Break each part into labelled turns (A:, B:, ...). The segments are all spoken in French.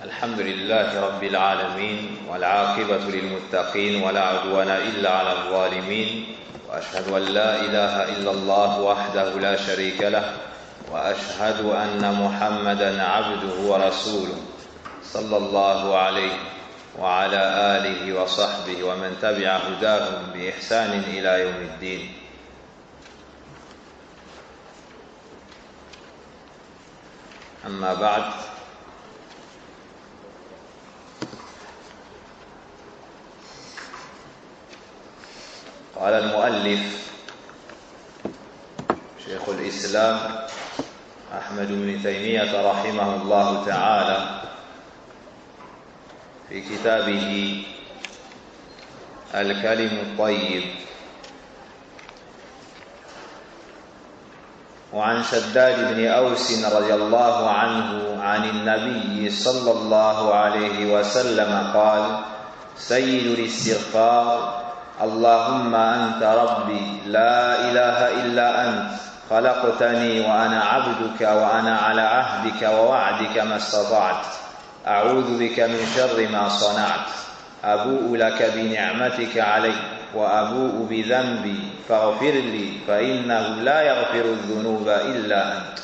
A: الحمد لله رب العالمين والعاقبة للمتقين ولا عدوان إلا على الظالمين وأشهد أن لا إله إلا الله وحده لا شريك له وأشهد أن محمدا عبده ورسوله صلى الله عليه وعلى آله وصحبه ومن تبع هداهم بإحسان إلى يوم الدين. أما بعد، قال المؤلف شيخ الإسلام أحمد بن تيمية رحمه الله تعالى في كتابه الكلم الطيب: وعن شداد بن أوس رضي الله عنه عن النبي صلى الله عليه وسلم قال: سيد الاستغفار اللهم أنت ربي لا إله إلا أنت خلقتني وأنا عبدك وأنا على عهدك ووعدك ما استطعت أعوذ بك من شر ما صنعت أبوء لك بنعمتك علي وأبوء بذنبي فاغفر لي فإنه لا يغفر الذنوب إلا أنت.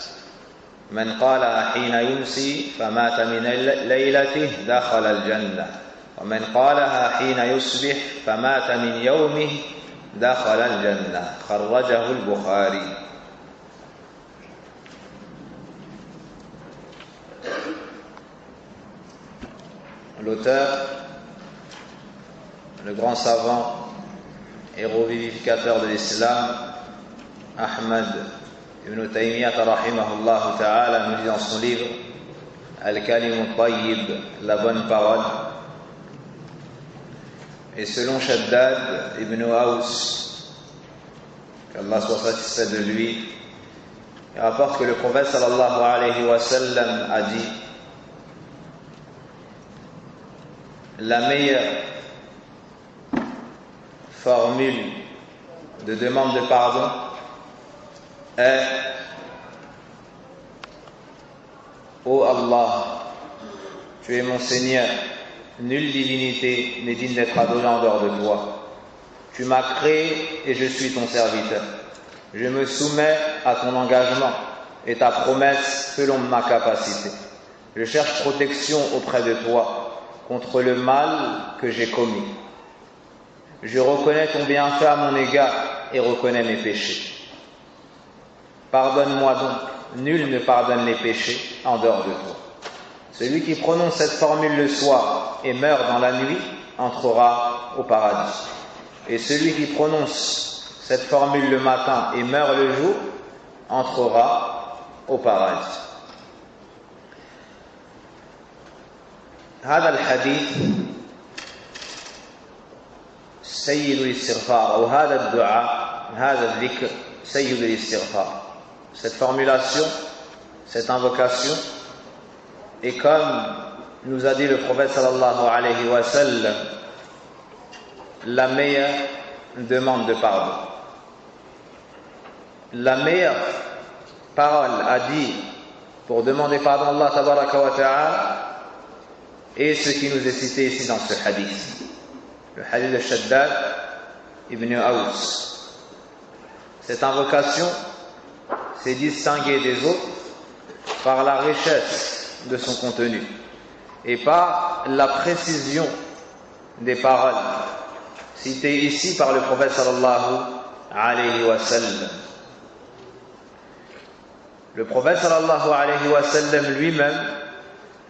A: من قالها حين يمسي فمات من ليلته دخل الجنة، ومن قالها حين يصبح فمات من يومه دخل الجنة. خرجه البخاري. L'auteur, le grand savant, héros vivificateur de l'islam, Ahmad ibn Taymiyyah rahimahullah ta'ala, nous dit dans son livre Al-Kalim al-Tayyib, la bonne parole. Et selon Shaddad ibn Aws, qu'Allah soit satisfait de lui, il rapporte que le prophète sallallahu alayhi wa sallam a dit: la meilleure formule de demande de pardon est: ô Allah, tu es mon Seigneur, nulle divinité n'est digne d'être adorée en dehors de toi. Tu m'as créé et je suis ton serviteur. Je me soumets à ton engagement et ta promesse selon ma capacité. Je cherche protection auprès de toi contre le mal que j'ai commis. Je reconnais ton bienfait à mon égard et reconnais mes péchés. Pardonne-moi donc, nul ne pardonne les péchés en dehors de toi. Celui qui prononce cette formule le soir et meurt dans la nuit entrera au paradis. Et celui qui prononce cette formule le matin et meurt le jour entrera au paradis. هذا الحديث سيد الاستغفار أو هذا الدعاء هذا الذكر سيد الاستغفار. Cette formulation, cette invocation est, comme nous a dit le prophète sallallahu alayhi wa sallam, la meilleure demande de pardon. La meilleure parole à dire pour demander pardon à Allah tabaraka wa ta'ala est ce qui nous est cité ici dans ce hadith, le hadith de Shaddad ibn Aws. Cette invocation s'est distinguée des autres par la richesse de son contenu et par la précision des paroles citées ici par le prophète sallallahu alayhi wa sallam. Le prophète sallallahu alayhi wa sallam lui-même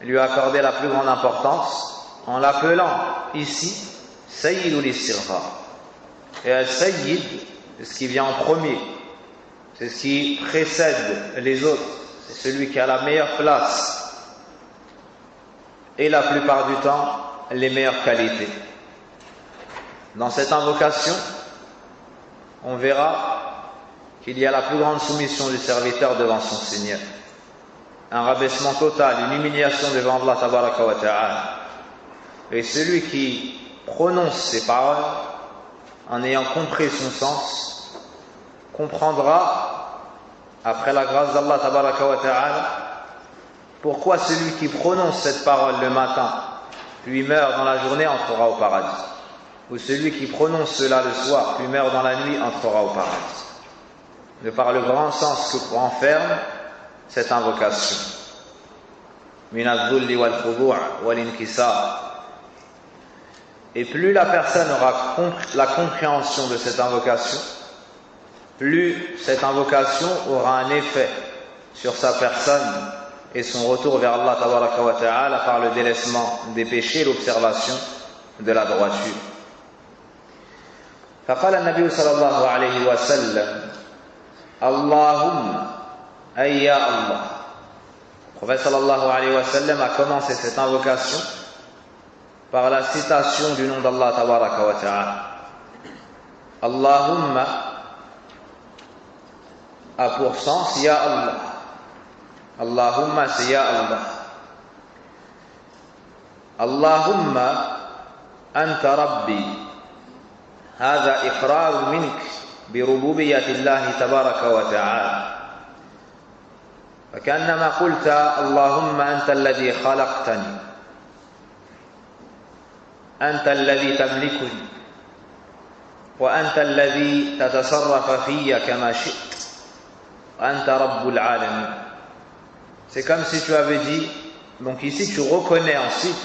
A: lui a accordé la plus grande importance en l'appelant ici Sayyidul Istighfar. Et Al-Sayyid, c'est ce qui vient en premier, c'est ce qui précède les autres, c'est celui qui a la meilleure place et la plupart du temps les meilleures qualités. Dans cette invocation, on verra qu'il y a la plus grande soumission du serviteur devant son Seigneur, un rabaissement total, une humiliation devant Allah tabaraka wa ta'ala. Et celui qui prononce ces paroles en ayant compris son sens comprendra, après la grâce d'Allah tabaraka wa ta'ala, pourquoi celui qui prononce cette parole le matin, puis meurt dans la journée, entrera au paradis? Ou celui qui prononce cela le soir, puis meurt dans la nuit, entrera au paradis? De par le grand sens que renferme cette invocation. Min al-dhulli wal-khudu' wal-inkisar. Et plus la personne aura la compréhension de cette invocation, plus cette invocation aura un effet sur sa personne et son retour vers Allah tabaraka wa ta'ala par le délaissement des péchés et l'observation de la droiture. فقال النبي صلى الله عليه وسلم اللهم أي يا الله. Le prophète sallallahu alayhi wa sallam a commencé cette invocation par la citation du nom d'Allah tabaraka wa ta'ala. Allahumma a pour sens Ya Allah. Allahumma c'est Ya Allah. Allahumma anta rabbi. هذا إقرار منك بربوبية الله تبارك وتعالى. فكأنما قلت اللهم أنت الذي خلقتني، أنت الذي تملكني، وأنت الذي تتصرف في كما شئت، وأنت رب العالمين. C'est comme si tu avais dit, donc ici tu reconnais ensuite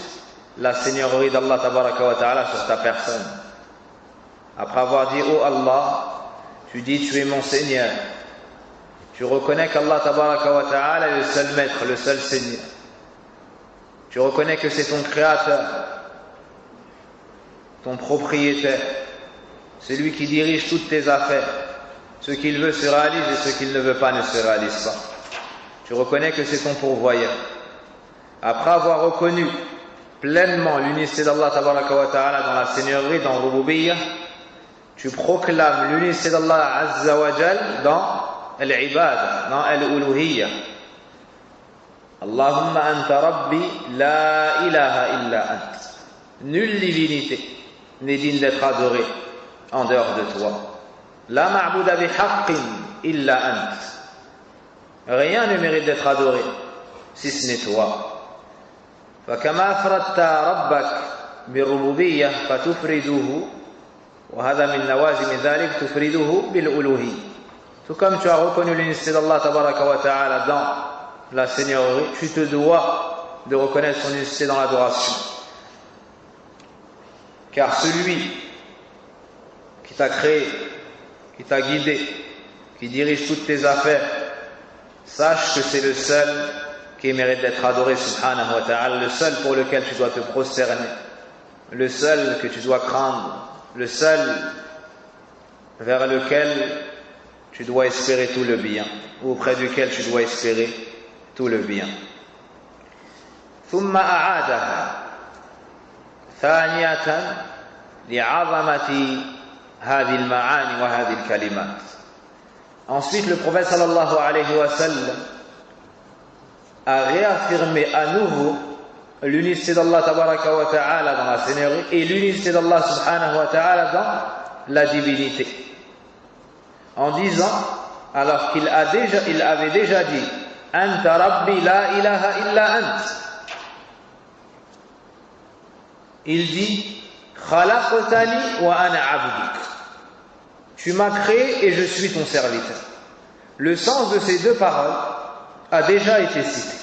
A: la seigneurie d'Allah tabaraka wa ta'ala sur ta personne. Après avoir dit oh Allah, tu dis tu es mon Seigneur. Tu reconnais qu'Allah tabaraka wa ta'ala est le seul maître, le seul Seigneur. Tu reconnais que c'est ton créateur, ton propriétaire, celui qui dirige toutes tes affaires. Ce qu'il veut se réalise et ce qu'il ne veut pas ne se réalise pas. Tu reconnais que c'est ton pourvoyeur. Après avoir reconnu pleinement l'unicité d'Allah tabaraka wa ta'ala dans la seigneurie, dans Rububiyyah, tu proclames l'unicité d'Allah azza wa jal dans l'ibada, dans l'uluhiyya. Allahumma anta rabbi la ilaha illa ant. Nulle divinité n'est digne d'être adorée en dehors de toi. La ma'buda bihaqqin illa ant. Rien ne mérite d'être adoré si ce n'est toi. فكما أفردت ربك بالربوبية فتفرده وهذا من نوازم ذلك تفرده بالألوهية. Tout comme tu as reconnu l'unicité d'Allah tabaraka wa ta'ala dans la seigneurie, tu te dois de reconnaître son unicité dans l'adoration. Car celui qui t'a créé, qui t'a guidé, qui dirige toutes tes affaires, sache que c'est le seul qui mérite d'être adoré subhanahu wa ta'ala, le seul pour lequel tu dois te prosterner, le seul que tu dois craindre, le seul vers lequel tu dois espérer tout le bien, ou auprès duquel tu dois espérer tout le bien. ثم أعادها ثانية لعظمة هذه المعاني وهذه الكلمات. Ensuite, le prophète sallallahu alayhi wa sallam a réaffirmé à nouveau l'unicité d'Allah tabaraka wa ta'ala dans la seigneurie et l'unicité d'Allah subhanahu wa ta'ala dans la divinité. En disant, alors qu'il avait déjà dit Anta Rabbi la ilaha illa ant. Il dit Khalaqtani wa ana abduk. Tu m'as créé et je suis ton serviteur. Le sens de ces deux paroles a déjà été cité.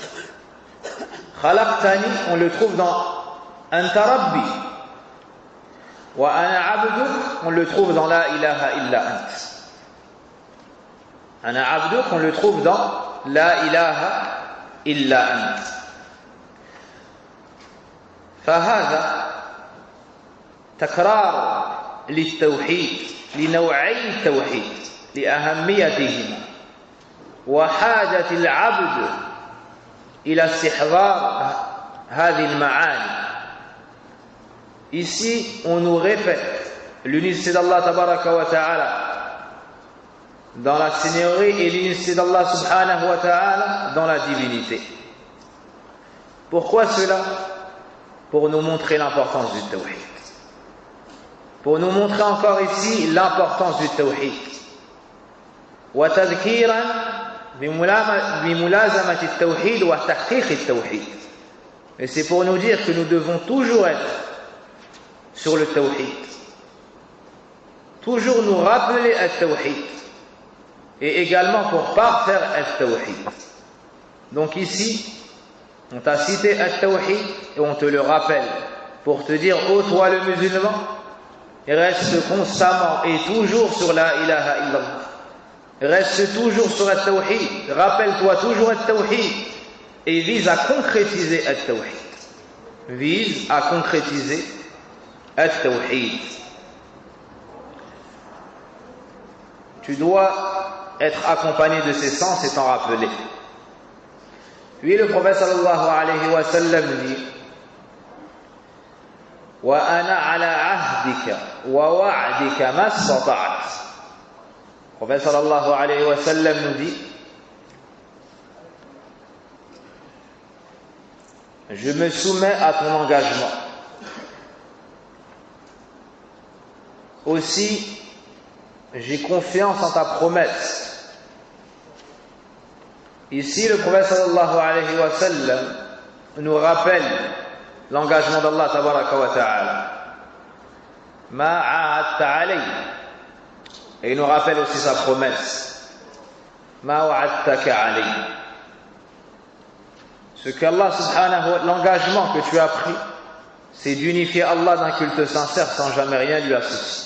A: Khalaqtani, on le trouve dans Anta Rabbi. Wa ana abduk, on le trouve dans La ilaha illa ant. Ana abduk, on le trouve dans La ilaha illa ant. فهذا تكرار للتوحيد لنوعي التوحيد لأهميتهما وحاجة العبد إلى استحضار هذه المعاني. Ici, on nous répète l'unicité d'Allah tabaraka wa ta'ala dans la seigneurie et l'unicité d'Allah subhanahu wa ta'ala dans la divinité. Pourquoi cela? Pour nous montrer l'importance du tawhid. Pour nous montrer encore ici l'importance du tawhid. وتذكيرا بملازمة التوحيد وتحقيق التوحيد. Et c'est pour nous dire que nous devons toujours être sur le tawhid. Toujours nous rappeler al-tawhid. Et également pour parfaire al-tawhid. Donc ici, on t'a cité al-tawhid et on te le rappelle pour te dire, ô toi le musulman, reste constamment et toujours sur la ilaha illallah. Reste toujours sur al-tawhid. Rappelle-toi toujours al-tawhid. Et vise à concrétiser al-tawhid. Vise à concrétiser al-tawhid. Tu dois être accompagné de ces sens et t'en rappeler. Puis le prophète sallallahu alayhi wa sallam dit wa ana ala ahdika wa wa'dika ma istata'at. Le prophète sallallahu alayhi wa sallam nous dit je me soumets à ton engagement. Aussi, j'ai confiance en ta promesse. Ici, le prophète sallallahu alayhi wa sallam nous rappelle l'engagement d'Allah tabaraka wa ta'ala. Ma a'adta alayhi. Et il nous rappelle aussi sa promesse. Ma wa'adtaka alayhi. Ce qu'Allah subhanahu wa ta'ala, l'engagement que tu as pris, c'est d'unifier Allah d'un culte sincère sans jamais rien lui associer.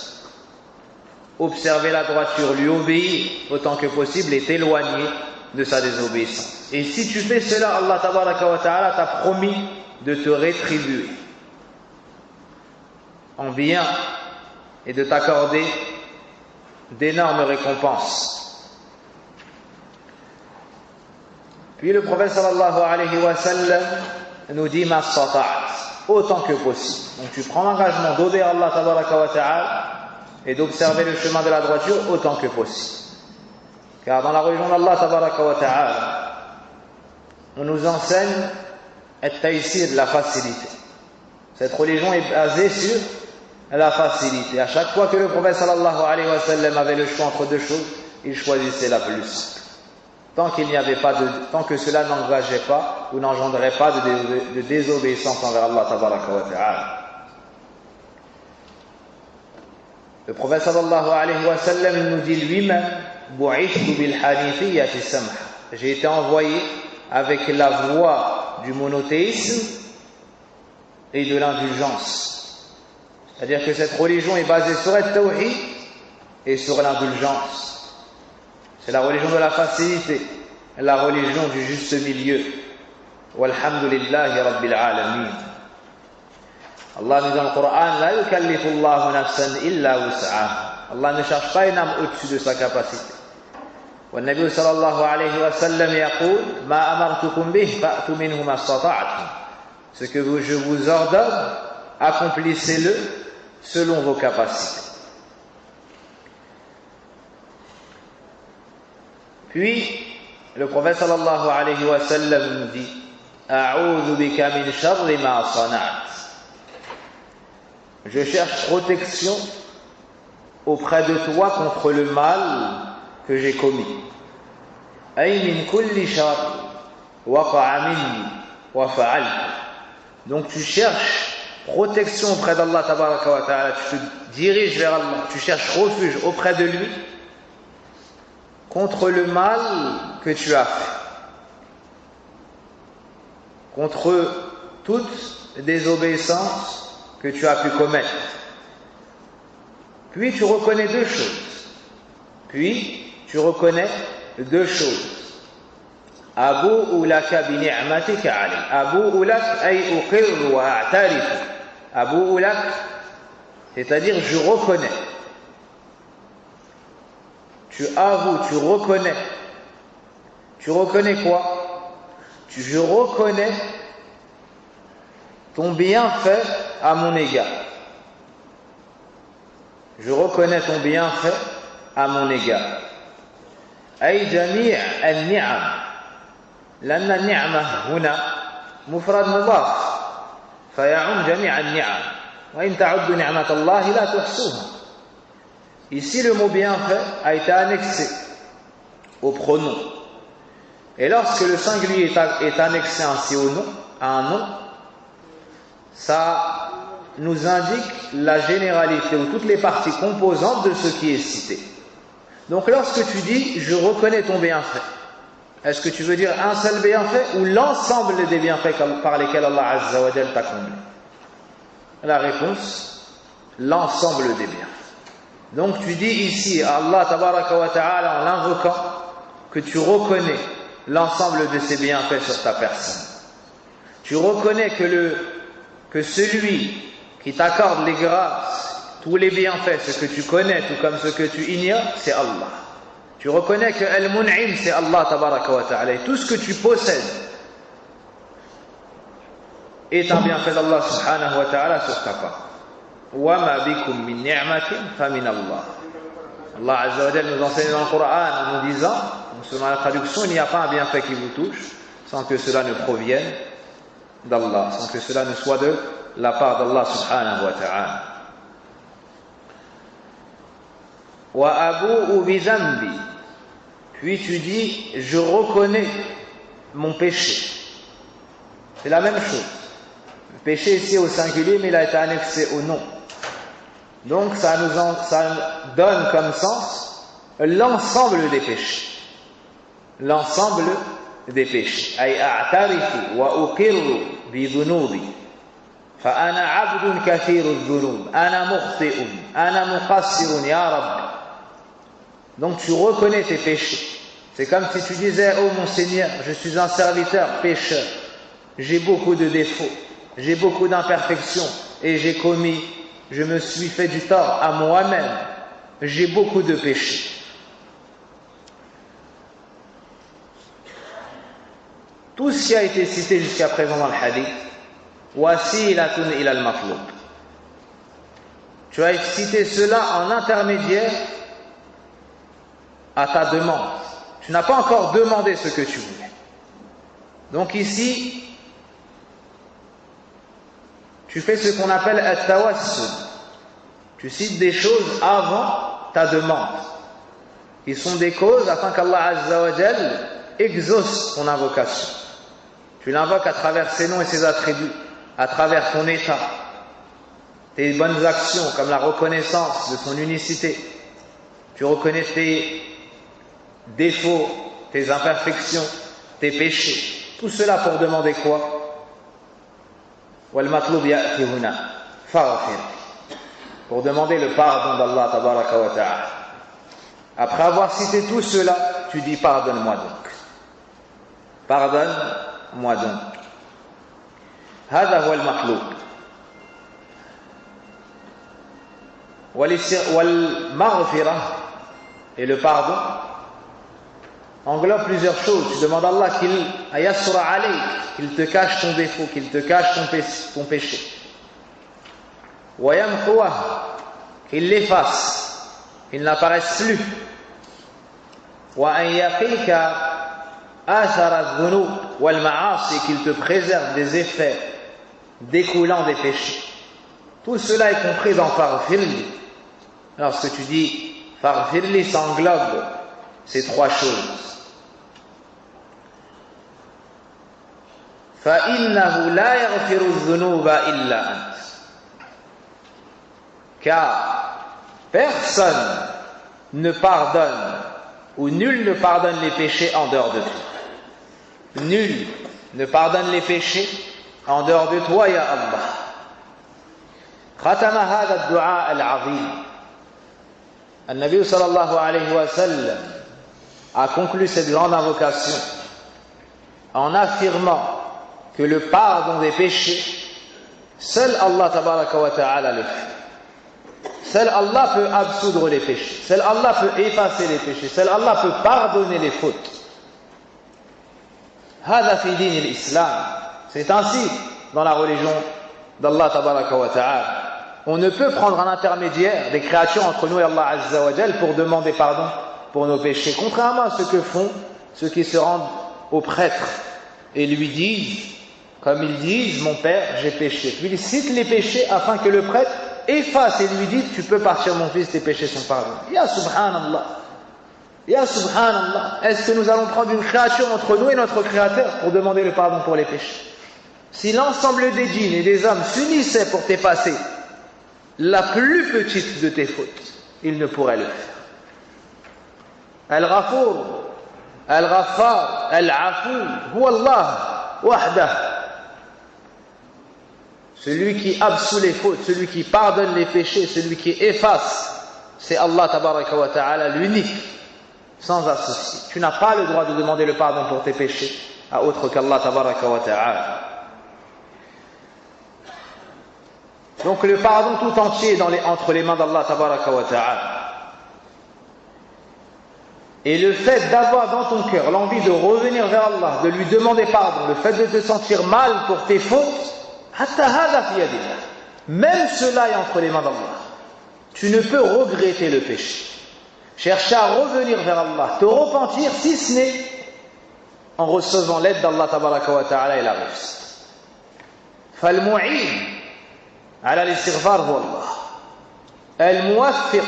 A: Observer la droiture, lui obéir autant que possible et t'éloigner de sa désobéissance. Et si tu fais cela, Allah tabaraka wa ta'ala t'a promis de te rétribuer en bien et de t'accorder d'énormes récompenses. Puis le prophète sallallahu alayhi wa sallam nous dit ma stata'at, autant que possible. Donc tu prends l'engagement d'obéir Allah tabaraka wa ta'ala et d'observer le chemin de la droiture autant que possible. Car dans la religion d'Allah tabaraka wa ta'ala, on nous enseigne at-taysir, la facilité. Cette religion est basée sur la facilité. À chaque fois que le prophète sallallahu alayhi wa sallam avait le choix entre deux choses, il choisissait la plus simple. Tant que cela n'engageait pas ou n'engendrait pas de désobéissance envers Allah tabaraka wa ta'ala. Le prophète sallallahu alayhi wa sallam nous dit lui-même bu'ithtu bil hanifiyyati samha. J'ai été envoyé avec la voie du monothéisme et de l'indulgence. C'est-à-dire que cette religion est basée sur le tawhid et sur l'indulgence. C'est la religion de la facilité, la religion du juste milieu. Walhamdulillahi rabbil alamin. Allah nous dit dans le Coran, la yukallifu Allahu nafsan illa wus'aha. Allah ne cherche pas une âme au-dessus de sa capacité. والنبي صلى الله عليه وسلم يقول ما أمرتكم به فأتوا منه ما استطعتم. Ce que je vous ordonne, accomplissez-le selon vos capacités. Puis, le prophète sallallahu alayhi wa sallam nous dit A'udhu bika min sharri ma sana'at. Je cherche protection auprès de toi contre le mal que j'ai commis. Ay min kulli shar waqa'a minni wa fa'altu. Donc tu cherches protection auprès d'Allah tabaraka wa ta'ala, tu te diriges vers Allah, tu cherches refuge auprès de lui contre le mal que tu as fait, contre toute désobéissance que tu as pu commettre. Puis tu reconnais deux choses. Abou'u laka bi ni'matika alayhi. Abou'u lak ay uqirru wa a'tarifu. Abou'u lak, c'est-à-dire je reconnais. Tu avoues, tu reconnais. Tu reconnais quoi? Je reconnais ton bienfait à mon égard. Je reconnais ton bienfait à mon égard. أي جميع النعم لأن النعمة هنا مفرد مضاف فيعم جميع النعم وإن تعدوا نعمة الله لا تحصوها. Ici le mot bienfait a été annexé au pronom Et lorsque le singulier est annexé ainsi à un nom, ça nous indique la généralité ou toutes les parties composantes de ce qui est cité. Donc lorsque tu dis « je reconnais ton bienfait », est-ce que tu veux dire un seul bienfait ou l'ensemble des bienfaits par lesquels Allah Azza wa Jal t'a comblé? La réponse, l'ensemble des bienfaits. Donc tu dis ici à Allah Tabaraka wa Ta'ala en l'invoquant que tu reconnais l'ensemble de ses bienfaits sur ta personne. Tu reconnais que celui qui t'accorde les grâces, tous les bienfaits, ce que tu connais tout comme ce que tu ignores, c'est Allah. Tu reconnais que Al-Mun'im, c'est Allah Tabaraka wa Ta'ala. Et tout ce que tu possèdes est un bienfait d'Allah Subhanahu wa Ta'ala sur ta part. Wa ma bikum min ni'matin fa min Allah. Allah Azza wa Jalla nous enseigne dans le Coran en nous disant, selon la traduction, il n'y a pas un bienfait qui vous touche sans que cela ne provienne d'Allah, sans que cela ne soit de la part d'Allah Subhanahu wa Ta'ala. Wa abu'u bi dhanbi. Puis tu dis, je reconnais mon péché. C'est la même chose. Le péché ici au singulier, mais il a été annexé au nom. Donc ça donne comme sens l'ensemble des péchés. L'ensemble des péchés. Ay a'tarifu wa uqirru bi dhunubi. Fa ana 'abdun kathiru dhunub. Ana mukhti'un. Ana muqassirun ya Rabbi. Donc tu reconnais tes péchés. C'est comme si tu disais, oh mon Seigneur, je suis un serviteur pécheur. J'ai beaucoup de défauts. J'ai beaucoup d'imperfections. Et je me suis fait du tort à moi-même. J'ai beaucoup de péchés. Tout ce qui a été cité jusqu'à présent dans le hadith, wasilatun ila al-matlub. Tu as cité cela en intermédiaire à ta demande. Tu n'as pas encore demandé ce que tu voulais. Donc ici, tu fais ce qu'on appelle at-tawassul. Tu cites des choses avant ta demande, qui sont des causes afin qu'Allah Azza wa Jal exauce ton invocation. Tu l'invoques à travers ses noms et ses attributs, à travers ton état, tes bonnes actions, comme la reconnaissance de son unicité. Tu reconnais tes défauts, tes imperfections, tes péchés. Tout cela pour demander quoi? وَالْمَطْلُوبِ يَأْتِي هُنَا فَاغْفِرْ. Pour demander le pardon d'Allah Tabaraka wa Ta'ala. Après avoir cité tout cela, tu dis pardonne-moi donc. Pardonne-moi donc. هذا هو المطلوب. والمغفرة et le pardon englobe plusieurs choses. Tu demandes à Allah qu'il te cache ton défaut, qu'il te cache ton péché. Qu'il l'efface, qu'il n'apparaisse plus. Qu'il te préserve des effets découlant des péchés. Tout cela est compris dans Faghfirli. Lorsque tu dis Faghfirli, ça englobe ces trois choses. فَإِنَّهُ لَا يَغْفِرُ الذُّنُوبَ إِلَّا أَنْتَ. Car personne ne pardonne ou nul ne pardonne les péchés en dehors de toi. Nul ne pardonne les péchés en dehors de toi, ya Allah. ختم هذا الدعاء العظيم. النبي صلى الله عليه وسلم a conclu cette grande invocation en affirmant que le pardon des péchés, seul Allah Tabaraka wa Ta'ala le fait. Seul Allah peut absoudre les péchés. Seul Allah peut effacer les péchés. Seul Allah peut pardonner les fautes. هذا في دين الإسلام. C'est ainsi dans la religion d'Allah Tabaraka wa Ta'ala. On ne peut prendre un intermédiaire des créatures entre nous et Allah Azza wa Jal pour demander pardon pour nos péchés. Contrairement à ce que font ceux qui se rendent au prêtre et lui disent, comme ils disent, mon père, j'ai péché. Puis ils citent les péchés afin que le prêtre efface et lui dit, tu peux partir mon fils, tes péchés sont pardonnés. Ya subhanallah.
B: Ya subhanallah, est-ce que nous allons prendre une créature entre nous et notre Créateur pour demander le pardon pour les péchés? Si l'ensemble des djinns et des hommes s'unissaient pour t'effacer la plus petite de tes fautes, ils ne pourraient le faire. Al-Ghafour, Al-Ghaffar, Al-Afou, Huwa Allah, Wahdah. Celui qui absout les fautes, celui qui pardonne les péchés, celui qui efface, c'est Allah tabaraka wa ta'ala, l'unique, sans associé. Tu n'as pas le droit de demander le pardon pour tes péchés à autre qu'Allah tabaraka wa ta'ala. Donc le pardon tout entier entre les mains d'Allah tabaraka wa ta'ala. Et le fait d'avoir dans ton cœur l'envie de revenir vers Allah, de lui demander pardon, le fait de te sentir mal pour tes fautes, même cela est entre les mains d'Allah. Tu ne peux regretter le péché. Chercher à revenir vers Allah, te repentir, si ce n'est en recevant l'aide d'Allah tabaraka wa ta'ala et la réussite. Fal-mu'in ala l'istighfar huwa Allah. Al-muwaffiq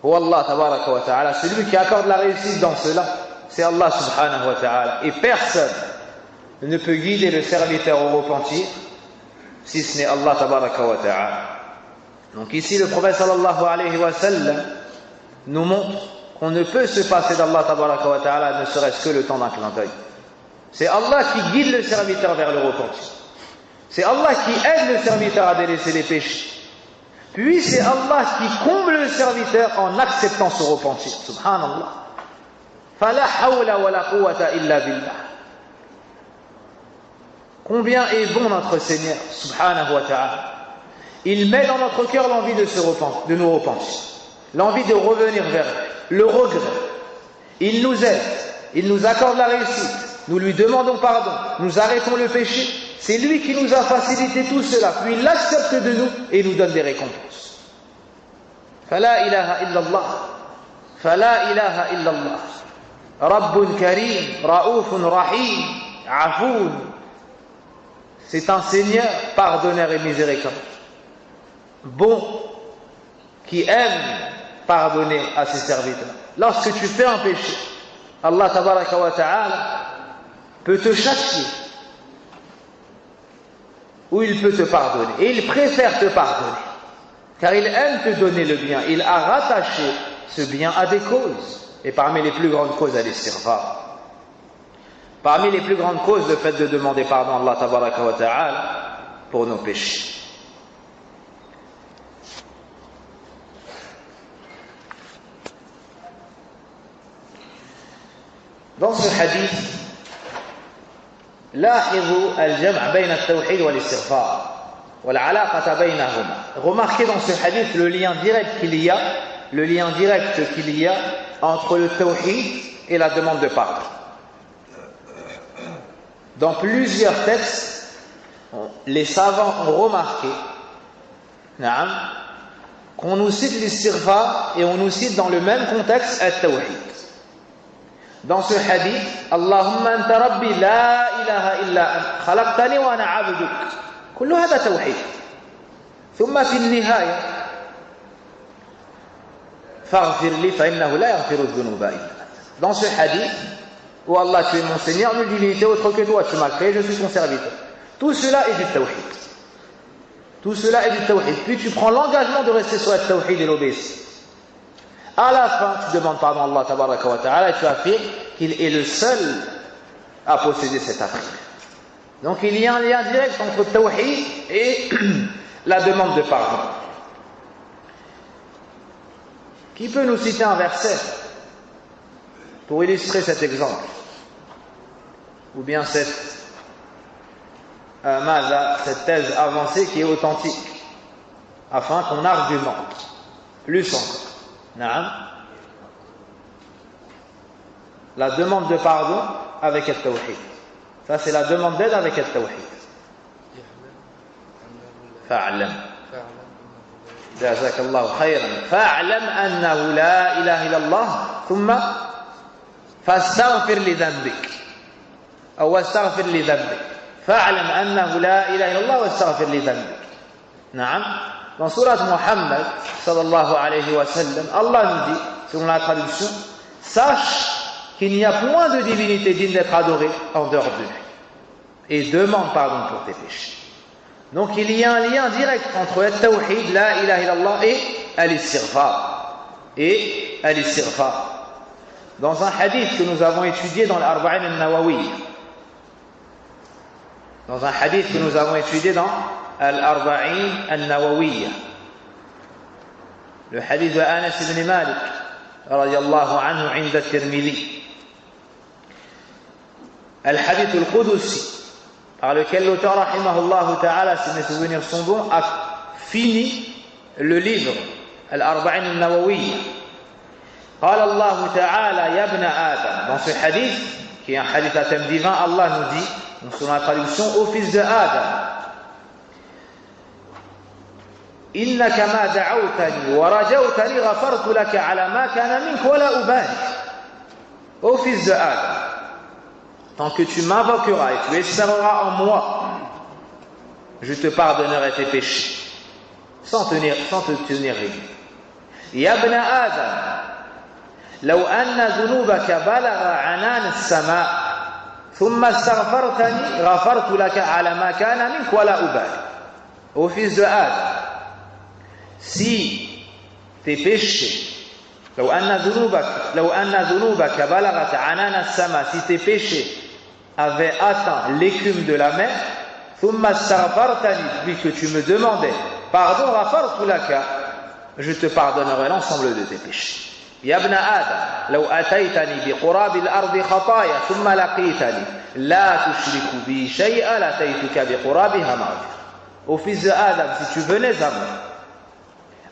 B: huwa Allah tabaraka wa ta'ala. Celui qui accorde la réussite dans cela, c'est Allah subhanahu wa ta'ala. Et personne ne peut guider le serviteur au repentir si ce n'est Allah tabaraka wa ta'ala. Donc ici le prophète sallallahu alayhi wa sallam nous montre qu'on ne peut se passer d'Allah tabaraka wa ta'ala ne serait-ce que le temps d'un clin d'œil. C'est Allah qui guide le serviteur vers le repentir. C'est Allah qui aide le serviteur à délaisser les péchés. Puis c'est Allah qui comble le serviteur en acceptant ce repentir. Subhanallah. Fala hawla wa la quwwata illa billah. Combien est bon notre Seigneur, subhanahu wa ta'ala. Il met dans notre cœur l'envie de nous repentir, l'envie de revenir vers lui, le regret. Il nous aide, il nous accorde la réussite, nous lui demandons pardon, nous arrêtons le péché. C'est lui qui nous a facilité tout cela, puis il l'accepte de nous et nous donne des récompenses. Fala ilaha illallah, fala ilaha illallah. Rabbun karim, raoufun rahim, afoun. C'est un Seigneur pardonneur et miséricordieux, bon, qui aime pardonner à ses serviteurs. Lorsque tu fais un péché, Allah tabaraka wa ta'ala peut te châtier, ou il peut te pardonner. Et il préfère te pardonner, car il aime te donner le bien. Il a rattaché ce bien à des causes. Et parmi les plus grandes causes, à l'istighfar. Parmi les plus grandes causes, le fait de demander pardon à Allah tabaraka wa ta'ala pour nos péchés. Dans ce hadith, لاحظوا الجمع بين التوحيد والاستغفار والعلاقة بينهما. Remarquez dans ce hadith le lien direct qu'il y a entre le tawhid et la demande de pardon. Dans plusieurs textes, les savants ont remarqué qu'on nous cite l'istighfar et on nous cite dans le même contexte al-tawhid. Dans ce hadith, Allahumma anta rabbi la ilaha illa anta khalaqtani wa ana 'abduk. Kullu hadha tawhid. Thumma fi an-nihaya faghfir li fa innahu la yaghfiru adh-dhunuba illa anta. Dans ce hadith, où Allah, tu es mon Seigneur, nulle divinité autre que toi, tu m'as créé, je suis ton serviteur. Tout cela est du tawhid. Tout cela est du tawhid. Puis tu prends l'engagement de rester sur le tawhid et l'obéissance. À la fin, tu demandes pardon à Allah tabaraka wa ta'ala et tu affirmes qu'il est le seul à posséder cet attribut. Donc il y a un lien direct entre le tawhid et la demande de pardon. Qui peut nous citer un verset pour illustrer cet exemple, ou bien cette thèse avancée qui est authentique, afin qu'on argumente plus encore. La demande de pardon avec le tawhid. Ça c'est la demande d'aide avec le tawhid. Fa'lam. Jazakallahu khayran. Fa'lam annahu la ilaha illallah, thumma فاستغفر لذنبك أو واستغفر لذنبك فاعلم أنه لا إله إلا الله واستغفر لذنبك. نعم. Dans Surat Muhammad sallallahu alayhi wa sallam, Allah nous dit, selon la traduction, sache qu'il n'y a point de divinité digne d'être adorée en dehors de lui. Et demande pardon pour tes péchés. Donc il y a un lien direct entre le tawhid, la ilaha illallah, et al-istighfar. Dans un hadith que nous avons étudié dans l'Arba'in al-Nawawi, le hadith de Anas ibn Malik radiyallahu anhu عند الترمذي, al-hadith al-Qudusi, par lequel l'auteur rahimahullah ta'ala, si mes souvenirs sont bons, a fini le livre al-Arba'in al-Nawawiyya. قال الله تعالى يا ابن آدم. Dans ce hadith, qui est un hadith à thème divin, Allah nous dit, selon la traduction, ô fils de Adam, إنك ما دعوتني ورجوتني غفرت لك على ما كان منك ولا أبالي. Ô fils de Adam, tant que tu m'invoqueras et tu espéreras en moi, je te pardonnerai tes péchés, sans te tenir rigueur. يا ابن آدم لو أن ذنوبك بلغ عنان السماء ثم استغفرتني غفرت لك على ما كان منك ولا أبالي. Ô fils de Adam, si tes péchés, لو أن ذنوبك بلغت عنان السماء, si tes péchés avaient atteint l'écume de la mer, ثم استغفرتني, puis que tu me demandais pardon, غفرت لك, je te pardonnerai l'ensemble de tes péchés. يا ابن آدم لو أتيتني بقراب الأرض خطايا ثم لقيتني لا تشرك بي شيئا لأتيتك بقرابها مغفرة. Ô fils de Adam, si tu venais à moi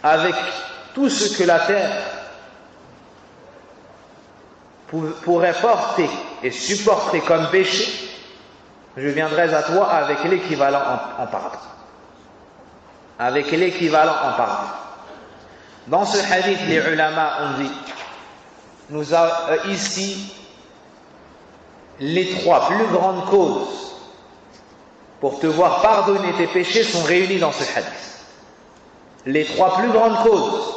B: avec tout ce que la terre pourrait porter et supporter comme péché, je viendrai à toi avec l'équivalent en pardon. Avec l'équivalent en pardon. Dans ce hadith, les ulama ont dit, ici, les trois plus grandes causes pour te voir pardonner tes péchés sont réunies dans ce hadith. Les trois plus grandes causes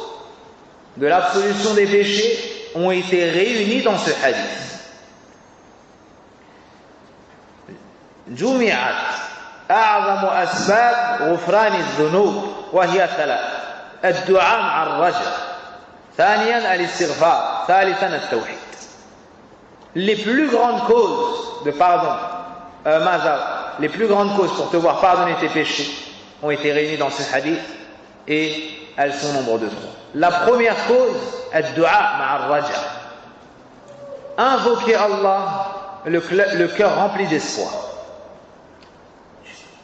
B: de l'absolution des péchés ont été réunies dans ce hadith. جمعت أعظم أسباب غفران الذنوب وهي ثلاث: الدعاء مع الرجاء، ثانيا الاستغفار، ثالثا التوحيد. Les plus grandes causes de pardon, les plus grandes causes pour te voir pardonner tes péchés ont été réunies dans ce hadith et elles sont au nombre de trois. La première cause, الدعاء مع الرجاء, invoquer Allah, le cœur rempli d'espoir.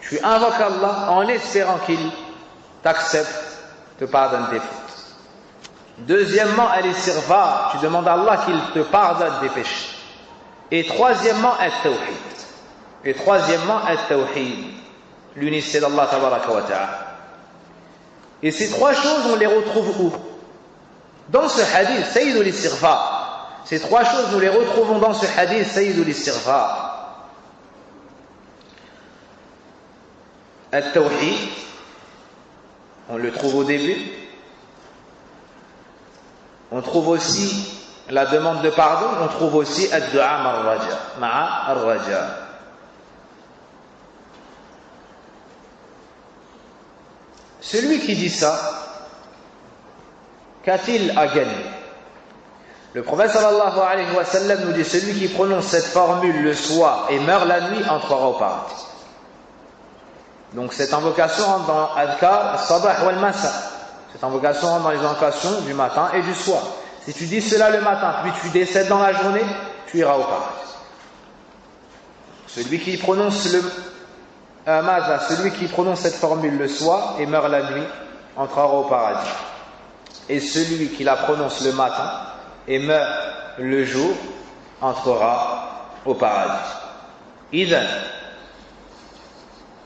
B: Tu invoques Allah en espérant qu'il t'accepte, te pardonne tes fautes. Deuxièmement, al-istighfar, tu demandes à Allah qu'il te pardonne tes péchés. Et troisièmement, al-tawhid, l'unicité d'Allah tabaraka wa ta'ala. Et ces trois choses, on les retrouve où? Dans ce hadith, Sayyidul Istighfar. Ces trois choses, nous les retrouvons dans ce hadith, Sayyidul Istighfar. Al-tawhid, on le trouve au début. On trouve aussi la demande de pardon. On trouve aussi ad-du'a ma'a ar-raja. Celui qui dit ça, qu'a-t-il à gagner? Le prophète sallallahu alayhi wa sallam nous dit: celui qui prononce cette formule le soir et meurt la nuit entrera au paradis. Donc cette invocation rentre dans Adkar, Sabah wal Masa. Cette invocation rentre dans les invocations du matin et du soir. Si tu dis cela le matin, puis tu décèdes dans la journée, tu iras au paradis. Celui qui prononce celui qui prononce cette formule le soir et meurt la nuit, entrera au paradis. Et celui qui la prononce le matin et meurt le jour, entrera au paradis. Idhan,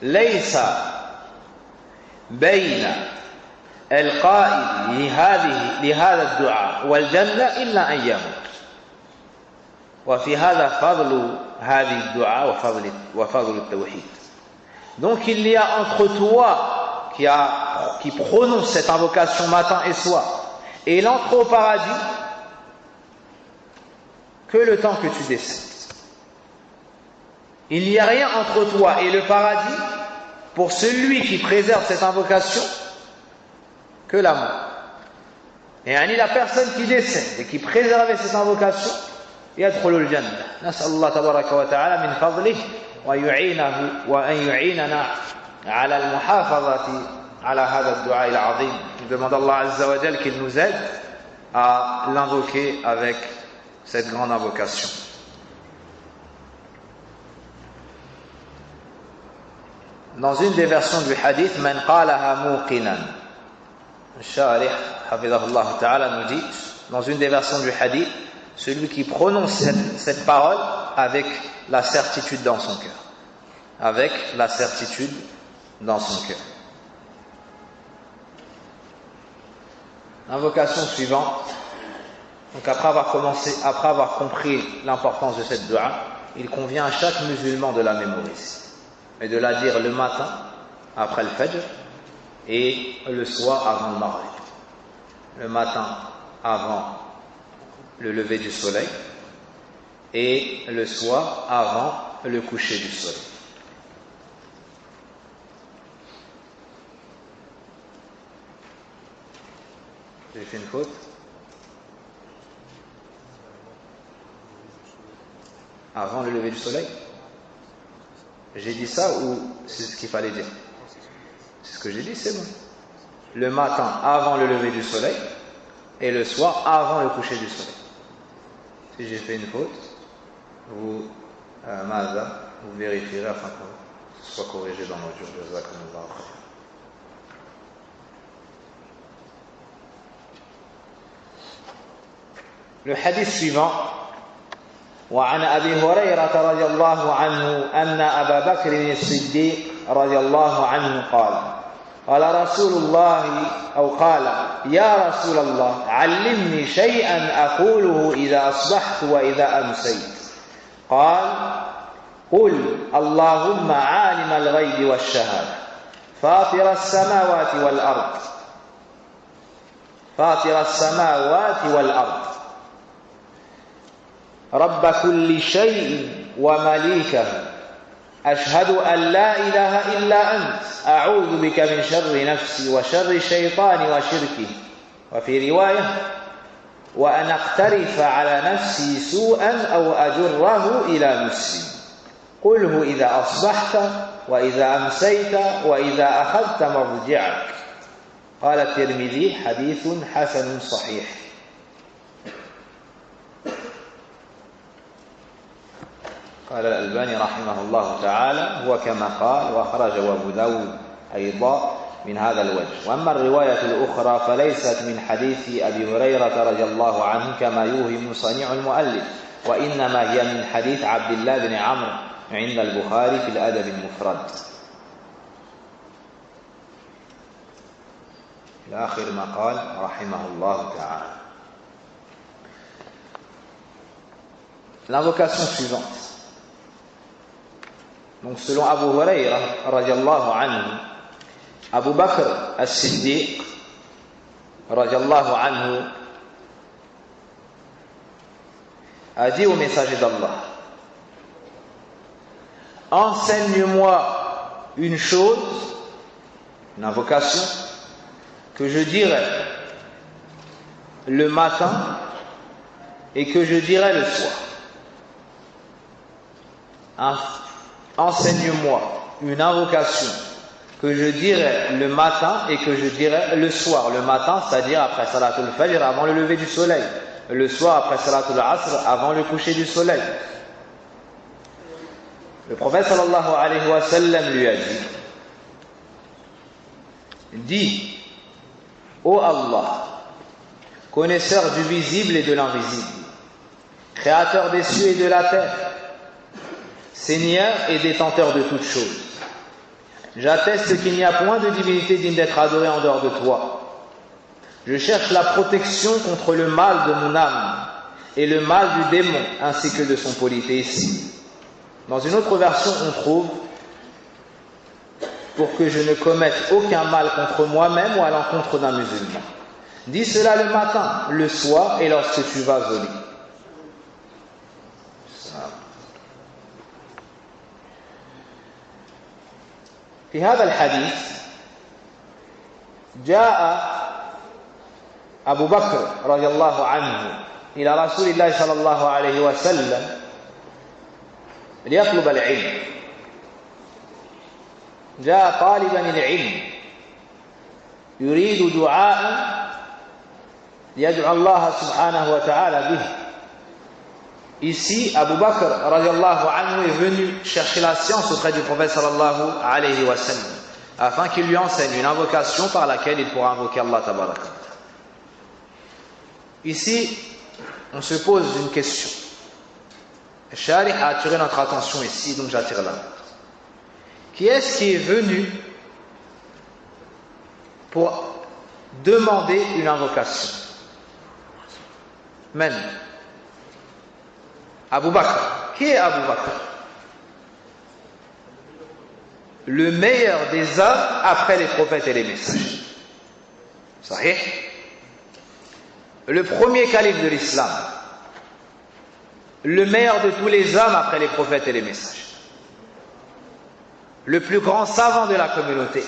B: ليس بين القائل لهذا الدعاء والجنة إلا أن يموت. وفي هذا فضل هذه الدعاء وفضل التوحيد. Donc il y a entre toi qui prononce cette invocation matin et soir et l'entrée au paradis que le temps que tu décèdes. Il n'y a rien entre toi et le paradis pour celui qui préserve cette invocation que la mort. Et la personne qui décède et qui préserve cette invocation, يدخل الجنة. نسأل الله تبارك وتعالى من فضله وأن يعيننا على المحافظة على هذا الدعاء العظيم. Nous demandons à Allah Azza wa Jal qu'il nous aide à l'invoquer avec cette grande invocation. Dans une des versions du hadith, Man qalaha muqinan. Al-Sharih, hafidhahullah ta'ala, nous dit, dans une des versions du hadith, celui qui prononce cette parole avec la certitude dans son cœur. Avec la certitude dans son cœur. L'invocation suivante. Donc après avoir compris l'importance de cette dua, il convient à chaque musulman de la mémoriser et de la dire le matin après le fajr et le soir avant le maghrib. Le matin avant le lever du soleil et le soir avant le coucher du soleil. J'ai fait une faute? Avant le lever du soleil? J'ai dit ça ou c'est ce qu'il fallait dire? C'est ce que j'ai dit, c'est bon. Le matin avant le lever du soleil et le soir avant le coucher du soleil. Si j'ai fait une faute, vous vérifierez afin que ce soit corrigé dans notre jour. Jazakumullahu khayr. Le hadith suivant. وعن أبي هريرة رضي الله عنه أن أبا بكر الصديق رضي الله عنه قال قال رسول الله أو قال يا رسول الله علمني شيئا أقوله إذا أصبحت وإذا أمسيت قال قل اللهم عالم الغيب والشهادة فاطر السماوات والأرض رب كل شيء ومليكه أشهد أن لا إله إلا أنت أعوذ بك من شر نفسي وشر الشيطان وشركه وفي رواية وأن أقترف على نفسي سوءا أو أجره إلى نفسي قله إذا أصبحت وإذا أمسيت وإذا أخذت مرجعك قال الترمذي حديث حسن صحيح. قال الألباني رحمه الله تعالى هو كما قال وأخرجه أبو داود أيضا من هذا الوجه. وأما الرواية الأخرى فليست من حديث أبي هريرة رضي الله عنه كما يوهم صنيع المؤلف وإنما هي من حديث عبد الله بن عمرو عند البخاري في الأدب المفرد إلى آخر ما قال رحمه الله تعالى. L'invocation suivante. Donc selon Abu Hurayra radiallahu anhu, Abu Bakr as-Siddiq radiallahu anhu a dit au messager d'Allah: enseigne-moi une chose, une invocation, que je dirai le matin et que je dirai le soir. Enseigne-moi une invocation que je dirai le matin et que je dirai le soir. Le matin, c'est-à-dire après Salatul Fajr, avant le lever du soleil. Le soir, après Salatul Asr, avant le coucher du soleil. Le prophète sallallahu alayhi wa sallam lui a dit: dis, ô Allah, connaisseur du visible et de l'invisible, créateur des cieux et de la terre, Seigneur et détenteur de toutes choses, j'atteste qu'il n'y a point de divinité digne d'être adorée en dehors de toi. Je cherche la protection contre le mal de mon âme et le mal du démon ainsi que de son polythéisme. Dans une autre version, on trouve: pour que je ne commette aucun mal contre moi-même ou à l'encontre d'un musulman. Dis cela le matin, le soir et lorsque tu vas au lit. في هذا الحديث جاء أبو بكر رضي الله عنه إلى رسول الله صلى الله عليه وسلم ليطلب العلم. جاء طالبا العلم يريد دعاء يدعو الله سبحانه وتعالى به. Ici, Abu Bakr radiallahu anhu est venu chercher la science auprès du prophète sallallahu alayhi wa sallam afin qu'il lui enseigne une invocation par laquelle il pourra invoquer Allah tabaraka. Ici, on se pose une question. Le Sharih a attiré notre attention ici, donc j'attire là. Qui est-ce qui est venu pour demander une invocation? Même Abu Bakr. Qui est Abu Bakr? Le meilleur des hommes après les prophètes et les messagers. Sahih? Le premier calife de l'islam. Le meilleur de tous les hommes après les prophètes et les messagers. Le plus grand savant de la communauté.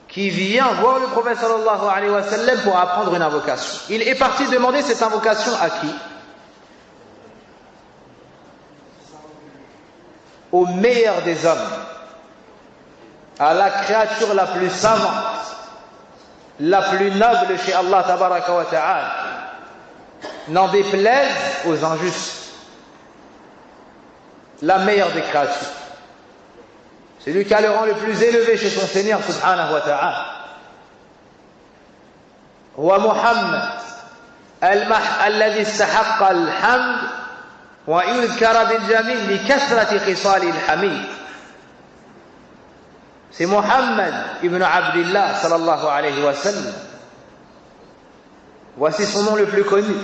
B: Qui vient voir le prophète sallallahu alayhi wa sallam pour apprendre une invocation. Il est parti demander cette invocation à qui? Au meilleur des hommes, à la créature la plus savante, la plus noble chez Allah tabaraka wa ta'ala, n'en déplaise aux injustes, la meilleure des créatures. C'est lui qui a le rang le plus élevé chez son Seigneur subhanahu wa ta'ala. Wa Muhammad alladhi istahaqqa al-hamd wa yudhkara bil jamil li kathrati khisali al-hamid. C'est Muhammad ibn Abdillah sallallahu alayhi wa sallam. Voici son nom le plus connu.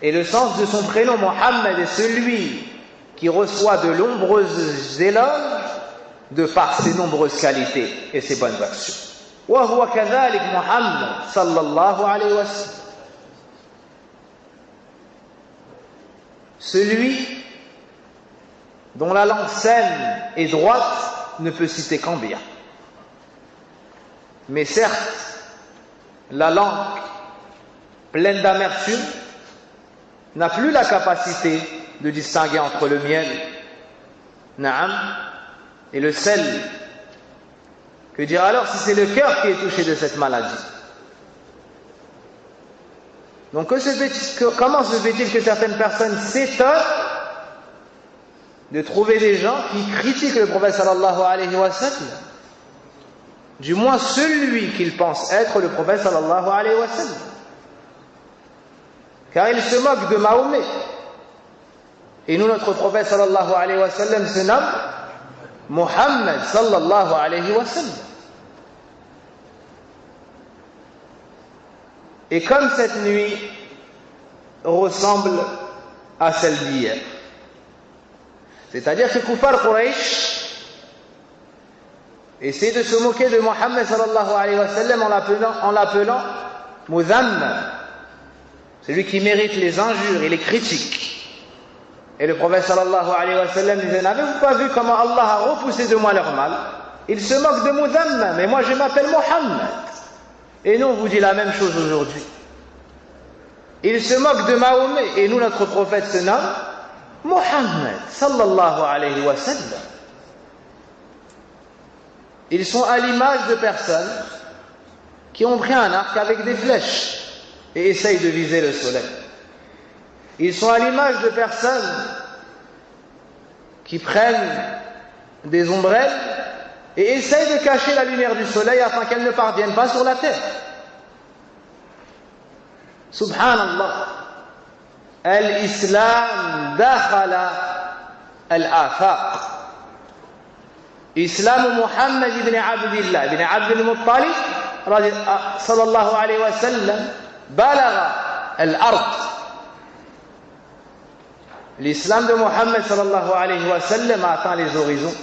B: Et le sens de son prénom, Muhammad, est celui qui reçoit de nombreuses éloges de par ses nombreuses qualités et ses bonnes actions. Wa huwa kadhalik Muhammad sallallahu alayhi wa sallam. Celui dont la langue saine et droite ne peut citer qu'en bien. Mais certes, la langue pleine d'amertume n'a plus la capacité de distinguer entre le miel, na'am, et le sel. Que dire alors si c'est le cœur qui est touché de cette maladie? Donc comment se fait-il que certaines personnes s'étonnent de trouver des gens qui critiquent le prophète sallallahu alayhi wa sallam, du moins celui qu'ils pensent être le prophète sallallahu alayhi wa sallam, car ils se moquent de Mahomet. Et nous, notre prophète sallallahu alayhi wa sallam se nomme Muhammad sallallahu alayhi wa sallam. Et comme cette nuit ressemble à celle d'hier, c'est-à-dire que Kuffar Quraysh essaie de se moquer de Muhammad sallallahu alayhi wa sallam en l'appelant Mudhammam, celui qui mérite les injures et les critiques. Et le prophète sallallahu alayhi wa sallam disait: n'avez-vous pas vu comment Allah a repoussé de moi leur mal? Ils se moquent de Mudhammam, mais moi je m'appelle Muhammad. Et nous on vous dit la même chose aujourd'hui. Ils se moquent de Mahomet, et nous notre prophète se nomme Muhammad sallallahu alayhi wa sallam. Ils sont à l'image de personnes qui ont pris un arc avec des flèches et essayent de viser le soleil. Ils sont à l'image de personnes qui prennent des ombrelles et essayent de cacher la lumière du soleil afin qu'elle ne parvienne pas sur la terre. Subhanallah. Al-Islam dakhala al-afaq. Islam Muhammad ibn Abdillah ibn Abdul Muttalib sallallahu alayhi wa sallam balagha al-ard. L'islam de Muhammad sallallahu alayhi wa sallam a atteint les horizons.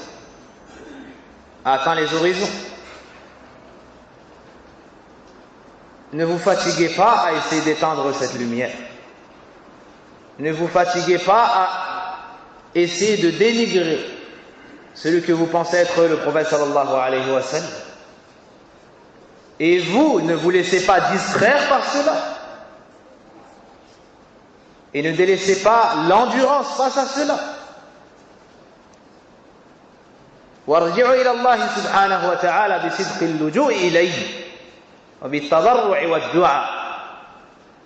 B: Ne vous fatiguez pas à essayer d'éteindre cette lumière. Ne vous fatiguez pas à essayer de dénigrer celui que vous pensez être le prophète sallallahu alayhi wa sallam. Et vous, ne vous laissez pas distraire par cela. Et ne délaissez pas l'endurance face à cela. وارجعوا إلى الله سبحانه وتعالى بصدق اللجوء إليه وبالتضرع والدعاء.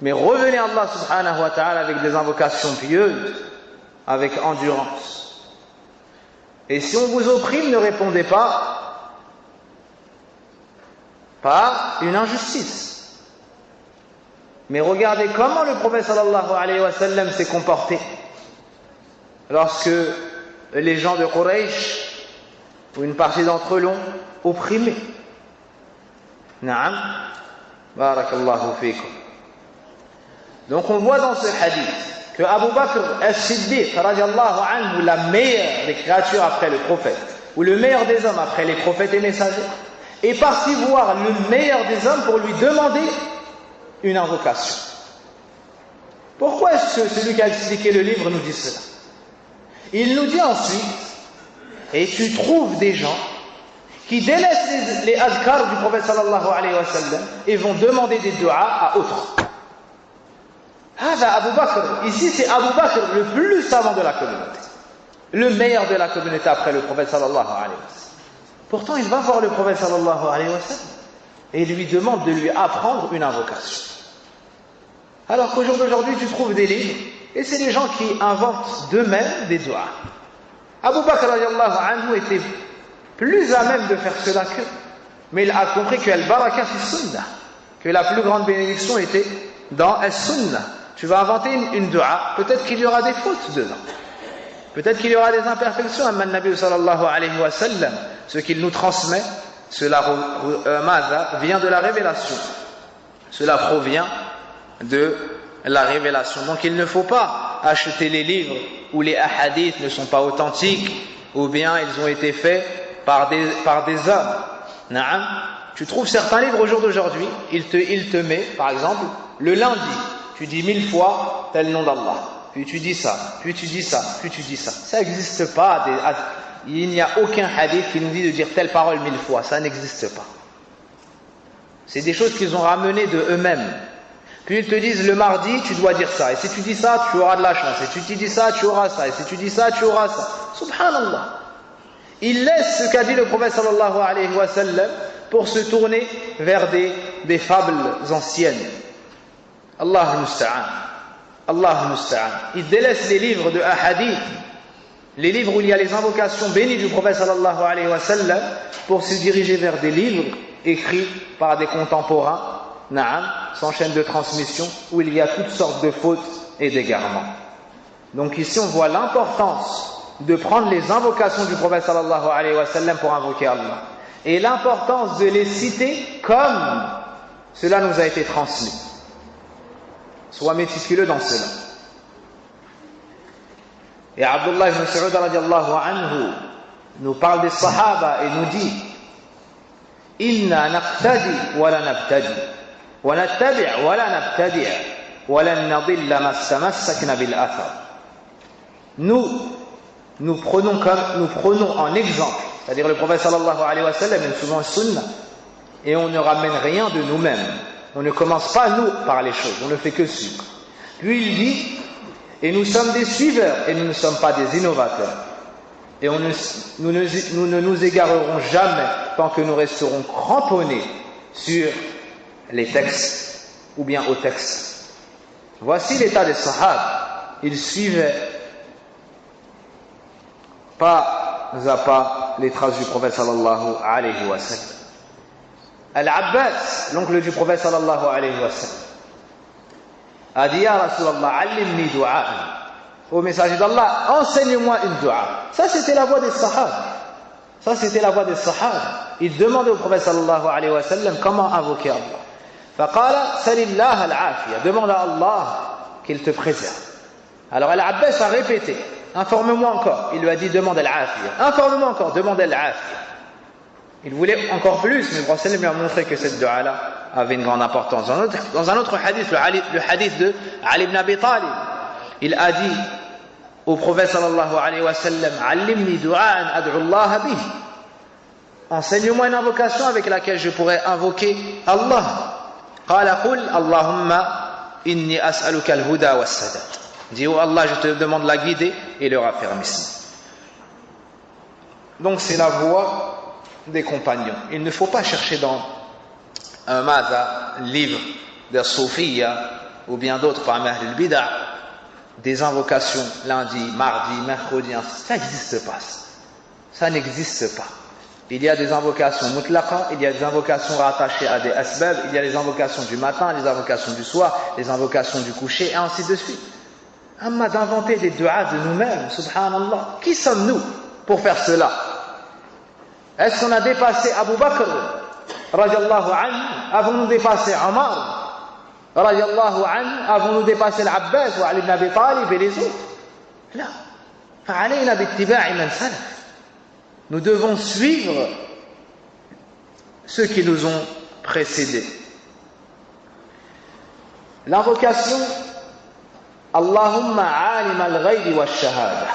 B: Mais revenez à Allah subhanahu wa ta'ala avec des invocations pieuses, avec endurance. Et si on vous opprime, ne répondez pas par une injustice. Mais regardez comment le prophète sallallahu alayhi wa sallam s'est comporté lorsque les gens de Quraysh, ou une partie d'entre eux, l'ont opprimé. Naam, barakallahu fikum. Donc on voit dans ce hadith que Abu Bakr as-Siddiq radiallahu anhu, la meilleure des créatures après le prophète, ou le meilleur des hommes après les prophètes et messagers, est parti voir le meilleur des hommes pour lui demander une invocation. Pourquoi est-ce que celui qui a expliqué le livre nous dit cela? Il nous dit ensuite, et tu trouves des gens qui délaissent les azkars du prophète sallallahu alayhi wa sallam et vont demander des du'as à autres. Abu Bakr, ici c'est Abu Bakr le plus savant de la communauté, le meilleur de la communauté après le prophète sallallahu alayhi wa sallam. Pourtant il va voir le prophète sallallahu alayhi wa sallam et lui demande de lui apprendre une invocation. Alors qu'au jour d'aujourd'hui tu trouves des livres et c'est les gens qui inventent d'eux-mêmes des du'as. Abu Bakr radiallahu anhu était plus à même de faire cela qu'eux, mais il a compris que al-baraka fi sunnah, que la plus grande bénédiction était dans as-sunnah. Tu vas inventer une dua, peut-être qu'il y aura des fautes dedans, peut-être qu'il y aura des imperfections. Amma Nabi sallallahu alayhi wa sallam, ce qu'il nous transmet, cela vient de la révélation, cela provient de la révélation. Donc il ne faut pas acheter les livres où les hadiths ne sont pas authentiques, ou bien ils ont été faits par des hommes. Naam. Tu trouves certains livres au jour d'aujourd'hui, il te met, par exemple, le lundi, tu dis 1000 fois tel nom d'Allah, puis tu dis ça, puis tu dis ça, puis tu dis ça. Ça n'existe pas. Il n'y a aucun hadith qui nous dit de dire telle parole 1000 fois, ça n'existe pas. C'est des choses qu'ils ont ramenées de eux-mêmes. Puis ils te disent le mardi tu dois dire ça, et si tu dis ça tu auras de la chance, et si tu dis ça tu auras ça, et si tu dis ça tu auras ça. Subhanallah. Ils laissent ce qu'a dit le prophète sallallahu alayhi wa sallam pour se tourner vers des fables anciennes. Allah musta'an. Allah musta'an. Ils délaissent les livres de hadith, les livres où il y a les invocations bénies du prophète sallallahu alayhi wa sallam, pour se diriger vers des livres écrits par des contemporains, naam, sans chaîne de transmission, où il y a toutes sortes de fautes et d'égarements. Donc ici on voit l'importance de prendre les invocations du prophète sallallahu alayhi wa sallam pour invoquer Allah, et l'importance de les citer comme cela nous a été transmis. Sois méticuleux dans cela. Et Abdullah ibn Mas'ud radiallahu anhu nous parle des Sahaba et nous dit: Inna naqtadi wa la nabtadi wa nattabi' wa la nabtadi' wa lan nadilla ma istamassakna bil athar. Nous prenons en exemple, c'est-à-dire le prophète sallallahu alayhi wa sallam est souvent sunna, et on ne ramène rien de nous-mêmes. On ne commence pas nous par les choses, on ne fait que suivre. Puis il dit: et nous sommes des suiveurs et nous ne sommes pas des innovateurs. Et nous ne nous égarerons jamais tant que nous resterons cramponnés sur les textes ou bien au texte. Voici l'état des Sahaba. Ils suivaient pas à pas les traces du prophète sallallahu alayhi wa sallam. Al-Abbas, l'oncle du prophète sallallahu alayhi wa sallam, a dit: Ya Rasulallah, allimni du'a. Au messager d'Allah, enseigne-moi une dua. Ça c'était la voix des Sahaba. Ça c'était la voix des Sahaba. Ils demandaient au prophète sallallahu alayhi wa sallam comment invoquer Allah. Faqala salillah al-afiya. Demande à Allah qu'il te préserve. Alors Al-Abbas a répété: informe-moi encore. Il lui a dit: demande al-afiya. Informe-moi encore, demande al-afiya. Il voulait encore plus, mais le prophète lui a montré que cette dua-là avait une grande importance. Dans un autre hadith, le hadith de Ali ibn Abi Talib, il a dit: au prophète sallallahu alayhi wa sallam, allimni du'an ad'u Allah bih. Enseigne-moi une invocation avec laquelle je pourrais invoquer Allah. Qala qul Allahumma inni as'aluka al-huda was-sadad. Dis, oh Allah, je te demande la guidée et le raffermissement. Donc c'est la voie des compagnons. Il ne faut pas chercher dans un livre de Soufiyya ou bien d'autres parmi Ahl al-Bid'ah des invocations lundi, mardi, mercredi, ça n'existe pas. Ça n'existe pas. Il y a des invocations mutlaqa, il y a des invocations rattachées à des asbab, il y a les invocations du matin, les invocations du soir, les invocations du coucher, et ainsi de suite. Amma d'inventer des du'as de nous-mêmes, subhanallah. Qui sommes-nous pour faire cela? Est-ce qu'on a dépassé Abu Bakr, radiallahu anhu? Avons-nous dépassé Omar, radiallahu anhu? Avons-nous dépassé l'Abbas ou Ali ibn Abi Talib et les autres? Non. فعلينا باتباع من سلف. Nous devons suivre ceux qui nous ont précédés. L'invocation Allahumma alim al-ghaybi wa shahada.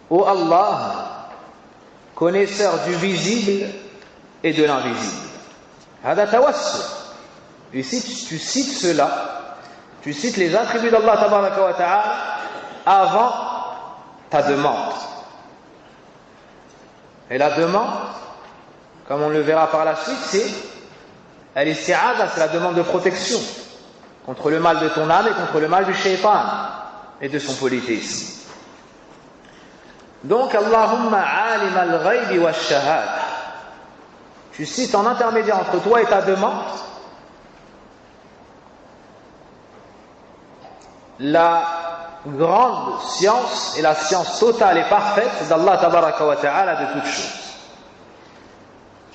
B: Ô Allah, connaisseur du visible et de l'invisible. Hada tawassul. Ici, tu cites cela, tu cites les attributs d'Allah tabaraka wa ta'ala avant ta demande. Et la demande, comme on le verra par la suite, c'est al-isti'adha, c'est la demande de protection contre le mal de ton âme et contre le mal du shaytan et de son polythéisme. Donc, Allahumma alim al-ghaybi wa shahada. Tu cites en intermédiaire entre toi et ta demande la grande science et la science totale et parfaite d'Allah tabaraka wa ta'ala de toutes choses.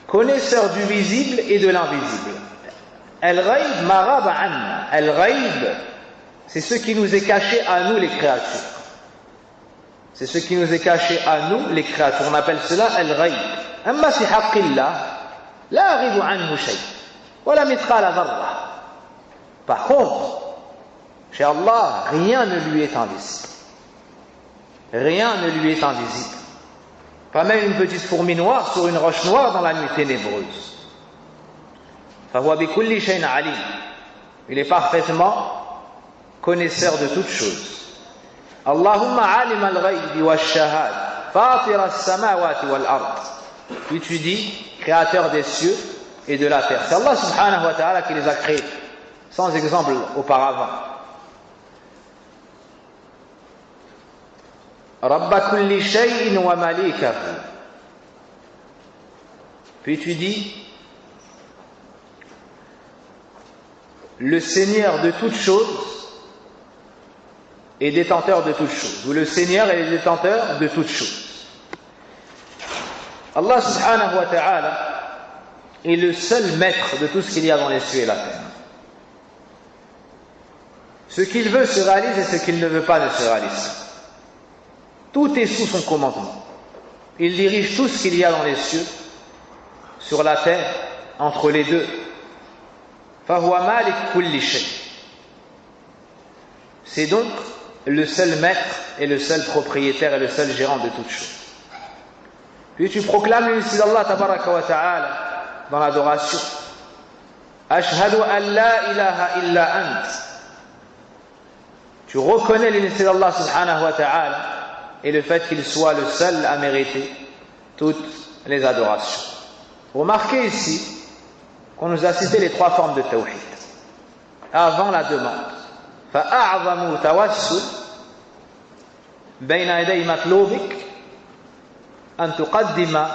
B: Connaisseur du visible et de l'invisible. Al-Ghayb marab anna. Al-Ghayb, c'est ce qui nous est caché à nous les créatures. C'est ce qui nous est caché à nous les créatures. On appelle cela Al-Ghayb. Amma si haqqillah, la ghibu anhu shay. Wala mithqala dharra. Par contre, chez Allah, rien ne lui est invisible. Rien ne lui est invisible. Pas même une petite fourmi noire sur une roche noire dans la nuit ténébreuse. فَهُوَ بِكُلِّ شَيْءٍ عَلِيمٌ. Il est parfaitement connaisseur de toutes choses. Allahumma alim al-ghaybi wa shahad fatir as-samawati wal-ard. Puis tu dis, créateur des cieux et de la terre. C'est Allah subhanahu wa ta'ala qui les a créés, sans exemple auparavant. Rabba kulli shay'in wa malikahu. Puis tu dis, le Seigneur de toutes choses et détenteur de toutes choses, ou le Seigneur est le détenteur de toutes choses. Allah subhanahu wa ta'ala est le seul maître de tout ce qu'il y a dans les cieux et la terre. Ce qu'il veut se réalise et ce qu'il ne veut pas ne se réalise. Tout est sous son commandement. Il dirige tout ce qu'il y a dans les cieux, sur la terre, entre les deux. فَهُوَ مَالِكُ كُلِّ شَيْءٍ. C'est donc le seul maître et le seul propriétaire et le seul gérant de toutes choses. Puis tu proclames l'unicité d'Allah tabaraka wa ta'ala dans l'adoration. Ashhadu an la ilaha illa ant. Tu reconnais l'unicité d'Allah subhanahu wa ta'ala et le fait qu'il soit le seul à mériter toutes les adorations. Remarquez ici qu'on nous a cité les trois formes de tawhid avant la demande. فأعظم توسل بين يدي مطلوبك أن تقدم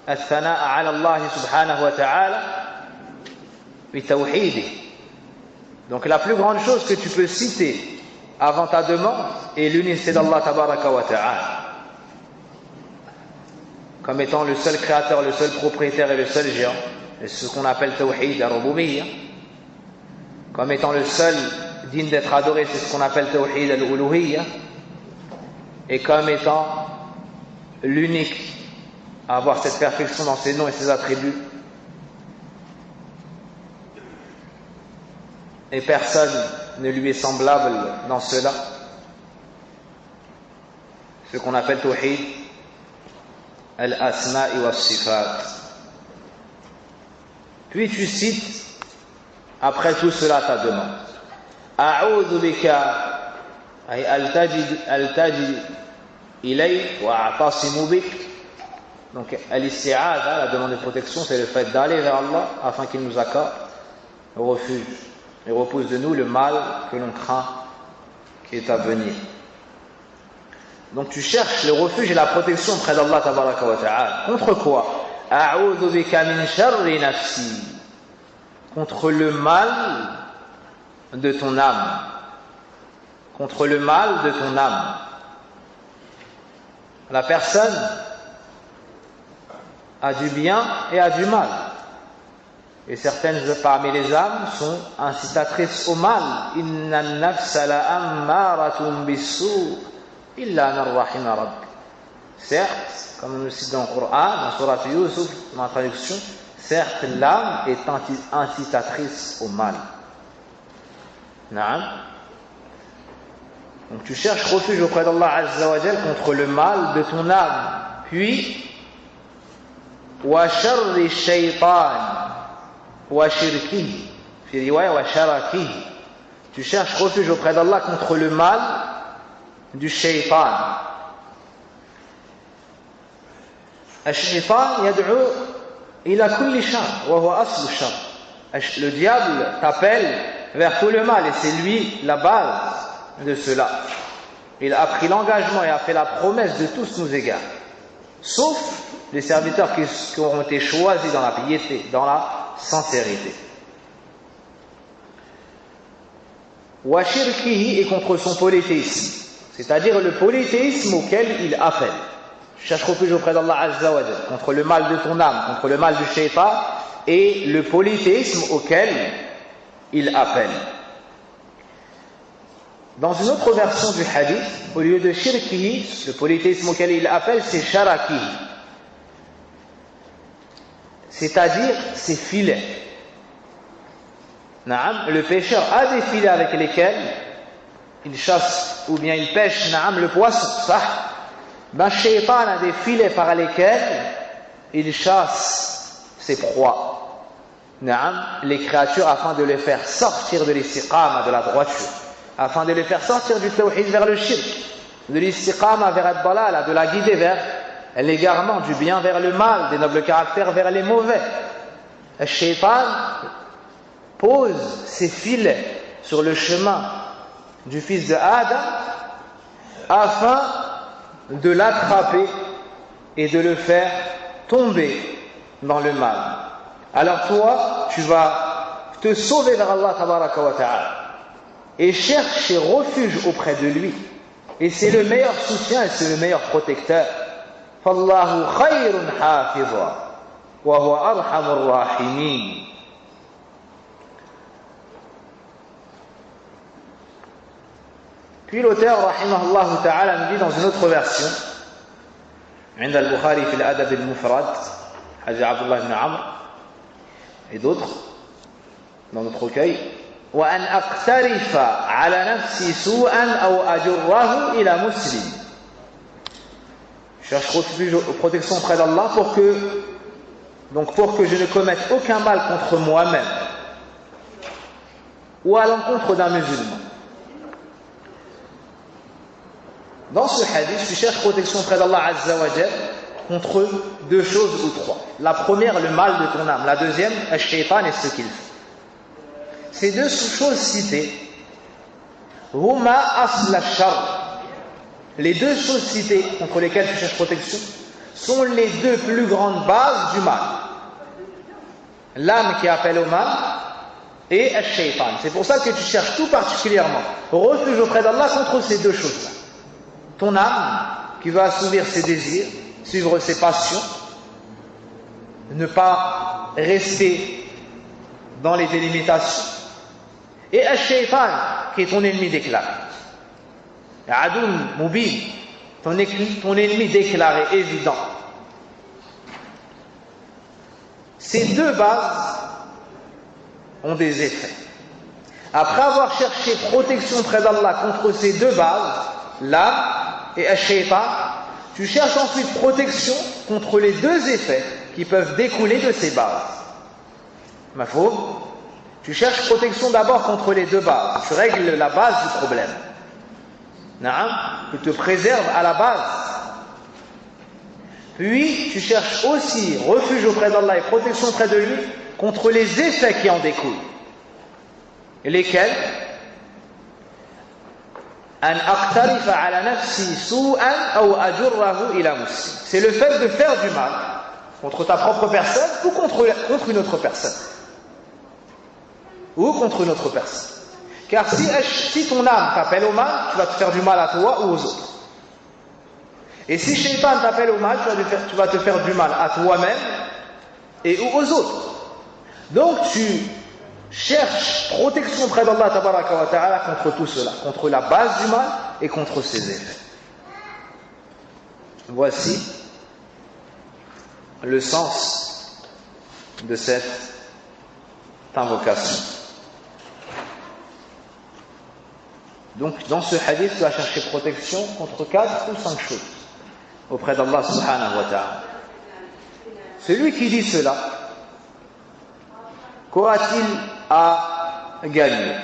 B: الثناء على الله سبحانه وتعالى بتوحيده. Donc la plus grande chose que tu peux citer avant ta demande est l'unicité d'Allah tabaraka wa ta'ala comme étant le seul créateur, le seul propriétaire et le seul géant. Et ce qu'on appelle tawhid al-rububiyya, comme étant le seul digne d'être adoré, c'est ce qu'on appelle tawhid al-uluhiyya, et comme étant l'unique à avoir cette perfection dans ses noms et ses attributs, et personne ne lui est semblable dans cela. ce qu'on appelle tawhid al-asma'i wa sifat. Puis tu cites après tout cela ta demande. A'udhu bika ay altaji ilayk wa a'tasimu bik. Donc al-isti'adha, la demande de protection, c'est le fait d'aller vers Allah afin qu'il nous accorde le refuge et repousse de nous le mal que l'on craint qui est à venir. Donc tu cherches le refuge et la protection près d'Allah tabaraka wa ta'ala. Contre quoi? A'udhu bika min sharri nafsi. Contre le mal de ton âme. Contre le mal de ton âme. La personne a du bien et a du mal. Et certaines parmi les âmes sont incitatrices au mal. Inna an-nafsa la'ammaratun bis-su' illa man rahima rabbik. Certes, comme on nous cite dans le Coran, dans Surat Yusuf, dans la traduction, certes l'âme est incitatrice au mal. Naam. Donc tu cherches refuge auprès d'Allah Azza wa Jal contre le mal de ton âme. Puis wa sharri shaytan wa shirkihi fi riwaya wa sharakihi. Tu cherches refuge auprès d'Allah contre le mal du shaytan. الشيطان يدعو إلى كل شر وهو أصل الشر. Le diable t'appelle vers tout le mal et c'est lui la base de cela. Il a pris l'engagement et a fait la promesse de tous nous égards, sauf les serviteurs qui auront été choisis dans la piété, dans la sincérité. Wa shirkihi est contre son polythéisme, c'est-à-dire le polythéisme auquel il appelle. Cherche refuge auprès d'Allah Azza wa Jal contre le mal de ton âme, contre le mal du shaitan et le polythéisme auquel il appelle. Dans une autre version du hadith, au lieu de shirkihi, le polythéisme auquel il appelle, c'est sharakihi, c'est-à-dire ses filets. Naam, le pêcheur a des filets avec lesquels il chasse ou bien il pêche, naam, le poisson, ça. Ben, shaitan a des filets par lesquels il chasse ses proies, naam, les créatures, afin de les faire sortir de l'istiqama, de la droiture, afin de les faire sortir du tawhid vers le shirk, de l'istiqama vers al-dalala, de la guider vers l'égarement, du bien vers le mal, des nobles caractères vers les mauvais. Le shaitan pose ses filets sur le chemin du fils de Adam afin de l'attraper et de le faire tomber dans le mal. Alors toi, tu vas te sauver vers Allah tabaraka wa ta'ala et chercher refuge auprès de lui. Et c'est le meilleur soutien et c'est le meilleur protecteur. Fallahu khayrun hafiza wa huwa arhamur rahimin. Puis l'auteur, rahimahullah ta'ala, nous dit dans une autre version, عند البخاري في الأدب المفرد, حديث عبد الله بن عمرو et d'autres dans notre recueil, وأن أقترف على نفسي سوءا أو أجره إلى مسلم. Je cherche refuge, protection auprès d'Allah pour que je ne commette aucun mal contre moi-même ou à l'encontre d'un musulman. Dans ce hadith, tu cherches protection auprès d'Allah Azza wa Jal contre deux choses ou trois. La première, le mal de ton âme. La deuxième, le shaitan et ce qu'il fait. Ces deux choses citées, huma asl al-shar, les deux choses citées contre lesquelles tu cherches protection, sont les deux plus grandes bases du mal. L'âme qui appelle au mal et le shaitan. C'est pour ça que tu cherches tout particulièrement refuge auprès d'Allah contre ces deux choses-là. Ton âme qui veut assouvir ses désirs, suivre ses passions, ne pas rester dans les délimitations. Et al-shaytan qui est ton ennemi déclaré. Adoun mubin, ton ennemi déclaré, évident. Ces deux bases ont des effets. Après avoir cherché protection près d'Allah contre ces deux bases, l'âme et Ash-Shaytan, tu cherches ensuite protection contre les deux effets qui peuvent découler de ces bases. Mafhum? Tu cherches protection d'abord contre les deux bases. Tu règles la base du problème. Naam, tu te préserves à la base. Puis, tu cherches aussi refuge auprès d'Allah et protection auprès de lui contre les effets qui en découlent. Et lesquels? C'est le fait de faire du mal contre ta propre personne ou contre une autre personne. Ou contre une autre personne. Car si ton âme t'appelle au mal, tu vas te faire du mal à toi ou aux autres. Et si Shaitan t'appelle au mal, tu vas te faire du mal à toi-même et aux autres. Donc tu cherches protection auprès d'Allah tabaraka wa ta'ala contre tout cela, contre la base du mal et contre ses effets. Voici le sens de cette invocation. Donc dans ce hadith, tu vas chercher protection contre 4 ou 5 choses auprès d'Allah subhanahu wa ta'ala. Celui qui dit cela, qu'aura-t-il à gagner?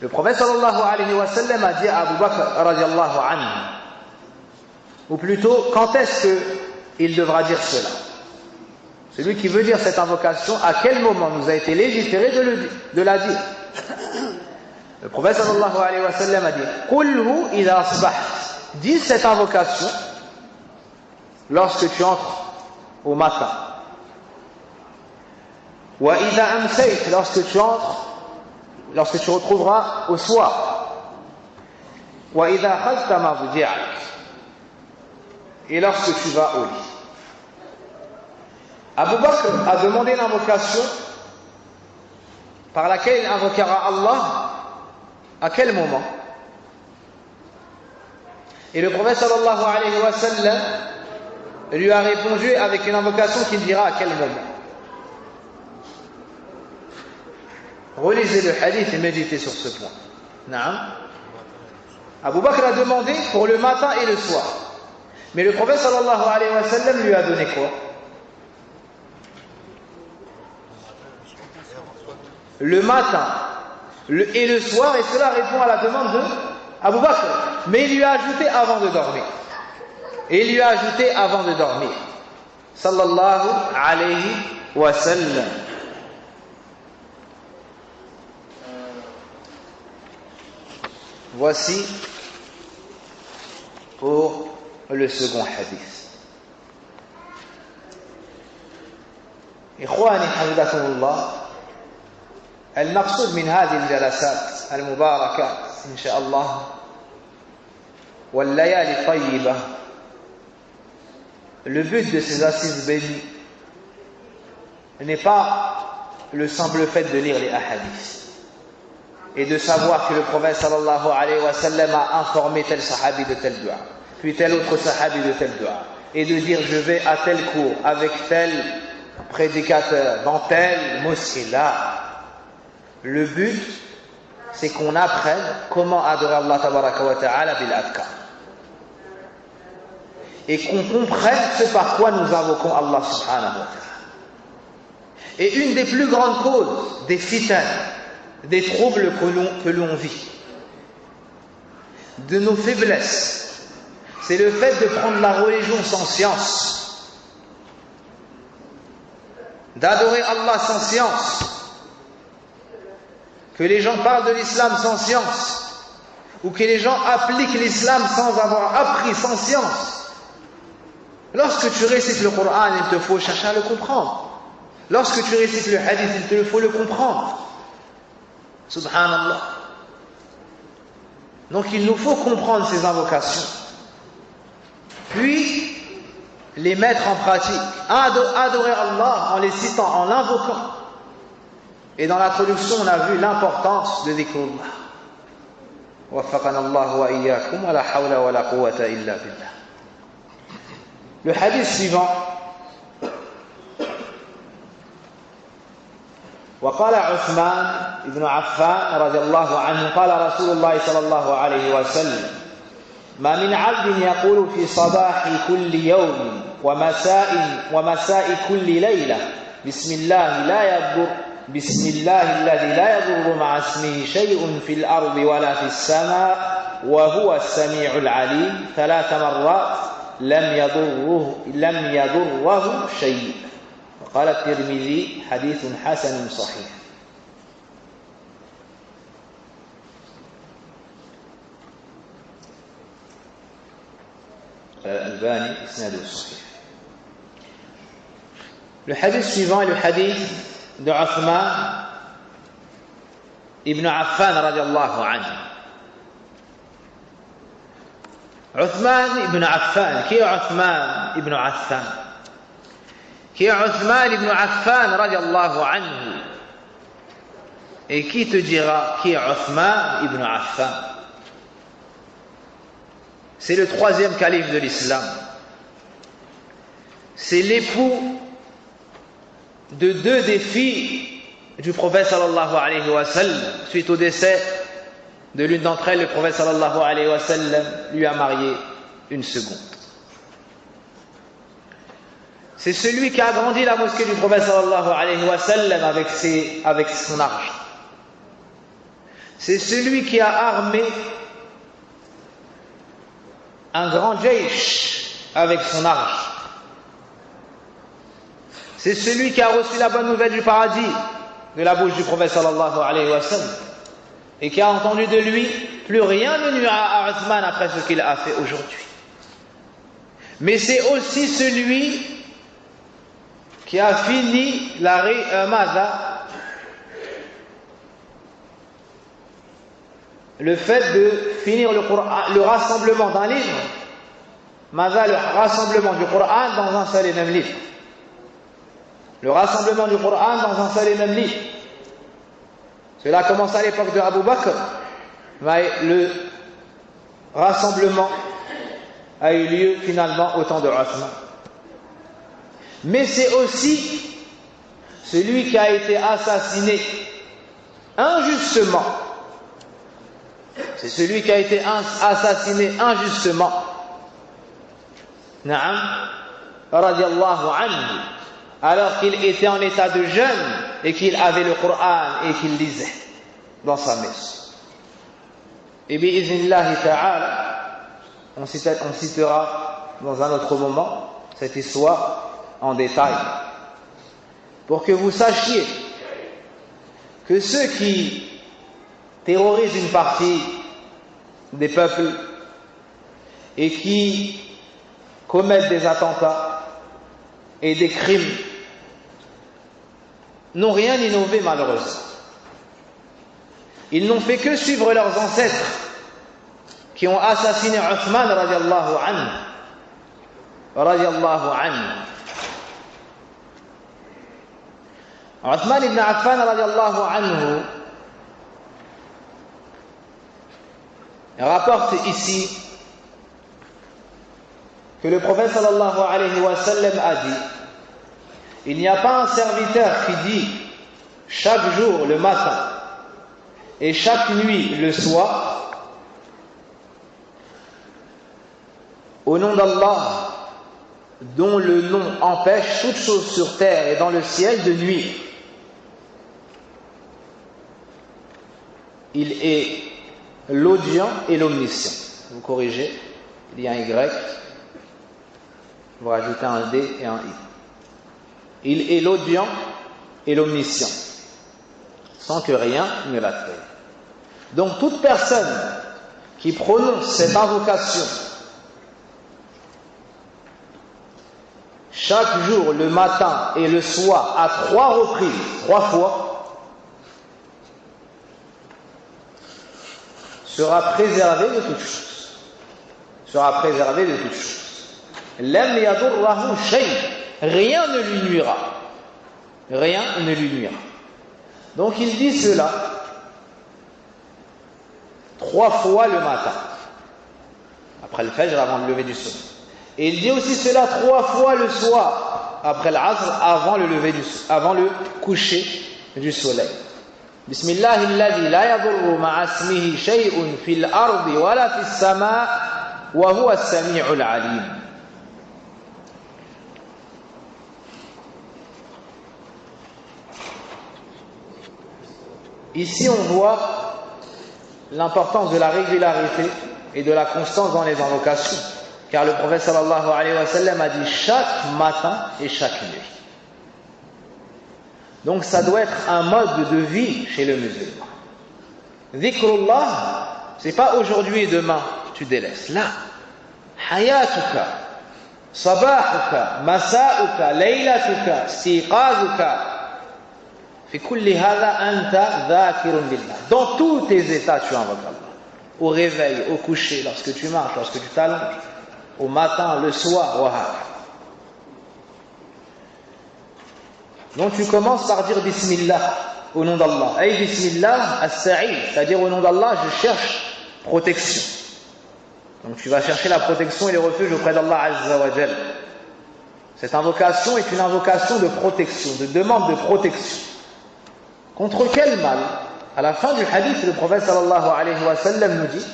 B: Le prophète sallallahu alayhi wa sallam a dit à Abu Bakr radiallahu anhu, ou plutôt, quand est-ce qu'il devra dire cela? Celui qui veut dire cette invocation, à quel moment nous a été légiféré de la dire? Le prophète sallallahu alayhi wa sallam a dit, Qulhu idha asbaht, dis cette invocation lorsque tu entres au matin. Wa idha amsayt, lorsque tu retrouveras au soir. Wa idha akhadhta mawdi'ak, et lorsque tu vas au lit. Abu Bakr a demandé l'invocation par laquelle il invoquera Allah à quel moment? Et le prophète sallallahu alayhi wa sallam lui a répondu avec une invocation qu'il dira à quel moment. Relisez le hadith et méditez sur ce point. Naam. Abu Bakr a demandé pour le matin et le soir. Mais le prophète sallallahu alayhi wa sallam lui a donné quoi? Le matin et le soir, et cela répond à la demande de Abu Bakr. Mais il lui a ajouté avant de dormir. Et il lui a ajouté avant de dormir. Sallallahu alayhi wa sallam. Voici pour le second hadith. إخواني حفظكم الله، المقصود من هذه الجلسات المباركة إن شاء الله والليالي الطيبة، le but de ces assises bénies n'est pas le simple fait de lire les hadiths et de savoir que le prophète sallallahu alayhi wa sallam a informé tel sahabi de tel dua, puis tel autre sahabi de tel dua, et de dire je vais à tel cours avec tel prédicateur dans telle mosquée là. Le but, c'est qu'on apprenne comment adorer Allah tabaraka wa ta'ala bil adkar, et qu'on comprenne ce par quoi nous invoquons Allah subhanahu wa ta'ala. Et une des plus grandes causes des fitan, des troubles que l'on vit, de nos faiblesses, c'est le fait de prendre la religion sans science, d'adorer Allah sans science, que les gens parlent de l'islam sans science, ou que les gens appliquent l'islam sans avoir appris, sans science. Lorsque tu récites le Coran, il te faut chercher à le comprendre. Lorsque tu récites le hadith, il te faut le comprendre. Subhanallah. Donc il nous faut comprendre ces invocations, puis les mettre en pratique, adorer Allah en les citant, en l'invoquant. Et dans l'introduction, on a vu l'importance de dhikrullah. Waffaqana Allah wa iyyakum wa la hawla wa la quwwata illa billah. Le hadith suivant. وقال عثمان بن عفان رضي الله عنه قال رسول الله صلى الله عليه وسلم ما من عبد يقول في صباح كل يوم ومساء كل ليلة بسم الله الذي لا يضر مع اسمه شيء في الأرض ولا في السماء وهو السميع العليم 3 مرات لم يضره شيء. وقال الترمذي حديث حسن صحيح. الألباني إسناده صحيح. Le hadith suivant est le hadith de Uthman ibn Affan radiallahu anhu. Uthman ibn Affan, qui est Uthman ibn Affan? Qui est Uthman ibn Affan radiallahu anhu? Et qui te dira qui est Uthman ibn Affan? C'est le 3e calife de l'islam. C'est l'époux de 2 des filles du prophète sallallahu alayhi wa sallam. Suite au décès de l'une d'entre elles, le prophète sallallahu alayhi wa sallam lui a marié une seconde. C'est celui qui a agrandi la mosquée du prophète sallallahu alayhi wa sallam avec son argent. C'est celui qui a armé un grand jaysh avec son argent. C'est celui qui a reçu la bonne nouvelle du paradis de la bouche du prophète sallallahu alayhi wa sallam et qui a entendu de lui: plus rien ne nuira à Uthman après ce qu'il a fait aujourd'hui. Mais c'est aussi celui qui a fini le fait de finir le rassemblement d'un livre, le rassemblement du Coran dans un seul et même livre. Le rassemblement du Coran dans un seul et même livre. Cela a commencé à l'époque de Abu Bakr, mais le rassemblement a eu lieu finalement au temps de Uthman. Mais c'est aussi celui qui a été assassiné injustement. C'est celui qui a été assassiné injustement. Naam, radiallahu anhu, alors qu'il était en état de jeûne et qu'il avait le Coran et qu'il lisait dans sa maison. Et bi'iznillahi ta'ala, on citera dans un autre moment cette histoire en détail pour que vous sachiez que ceux qui terrorisent une partie des peuples et qui commettent des attentats et des crimes n'ont rien innové malheureusement. Ils n'ont fait que suivre leurs ancêtres qui ont assassiné Uthman radiallahu anhu. Uthman ibn Affan radiallahu anhu rapporte ici que le prophète sallallahu alayhi wa sallam a dit: il n'y a pas un serviteur qui dit chaque jour le matin et chaque nuit le soir, au nom d'Allah, dont le nom empêche toute chose sur terre et dans le ciel de nuire. Il est l'audient et l'omniscient. Vous corrigez, il y a un Y, vous rajoutez un D et un I. Il est l'audient et l'omniscient, sans que rien ne l'attrape. Donc toute personne qui prononce cette invocation chaque jour, le matin et le soir, à 3 reprises, 3 fois, sera préservé de toute chose. Sera préservé de toute chose. Lam yadurrahu shay. Rien ne lui nuira. Rien ne lui nuira. Donc il dit cela 3 fois le matin, après le fajr, avant le lever du soleil. Et il dit aussi cela 3 fois le soir, après l'asr, avant le coucher du soleil. Bismillahilladhi la yadurru ma'a ismihi shay'un fil ardi wala fis sama' وهو السميع العليم. Ici, on voit l'importance de la régularité et de la constance dans les invocations. Car le prophète sallallahu alayhi wa sallam a dit chaque matin et chaque nuit. Donc ça doit être un mode de vie chez le musulman. Dhikrullah, c'est pas aujourd'hui et demain tu délaisses. Là, hayatuka, sabahuka, masa'uka, laylatuka, istiqazuka. Dans tous tes états, tu invoques Allah. Au réveil, au coucher, lorsque tu marches, lorsque tu t'allonges, au matin, le soir, donc tu commences par dire Bismillah, au nom d'Allah. Ay Bismillah as-sa'id, c'est-à-dire au nom d'Allah, je cherche protection. Donc tu vas chercher la protection et le refuge auprès d'Allah Azza wa Jal. Cette invocation est une invocation de protection, de demande de protection. Contre quel mal? À la fin du hadith, le prophète sallallahu alayhi wa sallam nous dit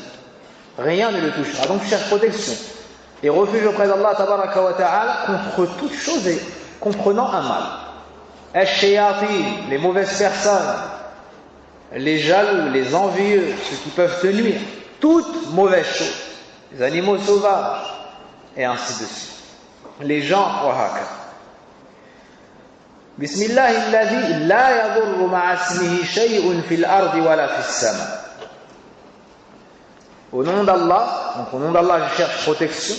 B: rien ne le touchera. Donc tu cherches protection et refuge auprès d'Allah tabaraka wa ta'ala contre toute chose et comprenant un mal. Ash-shayatin, les mauvaises personnes, les jaloux, les envieux, ceux qui peuvent te nuire, toutes mauvaises choses, les animaux sauvages et ainsi de suite. Les gens, Bismillah alladhi la yadurru ma'a ismihi shay'un fil ardi wala fis sama. Au nom d'Allah, donc au nom d'Allah je cherche protection,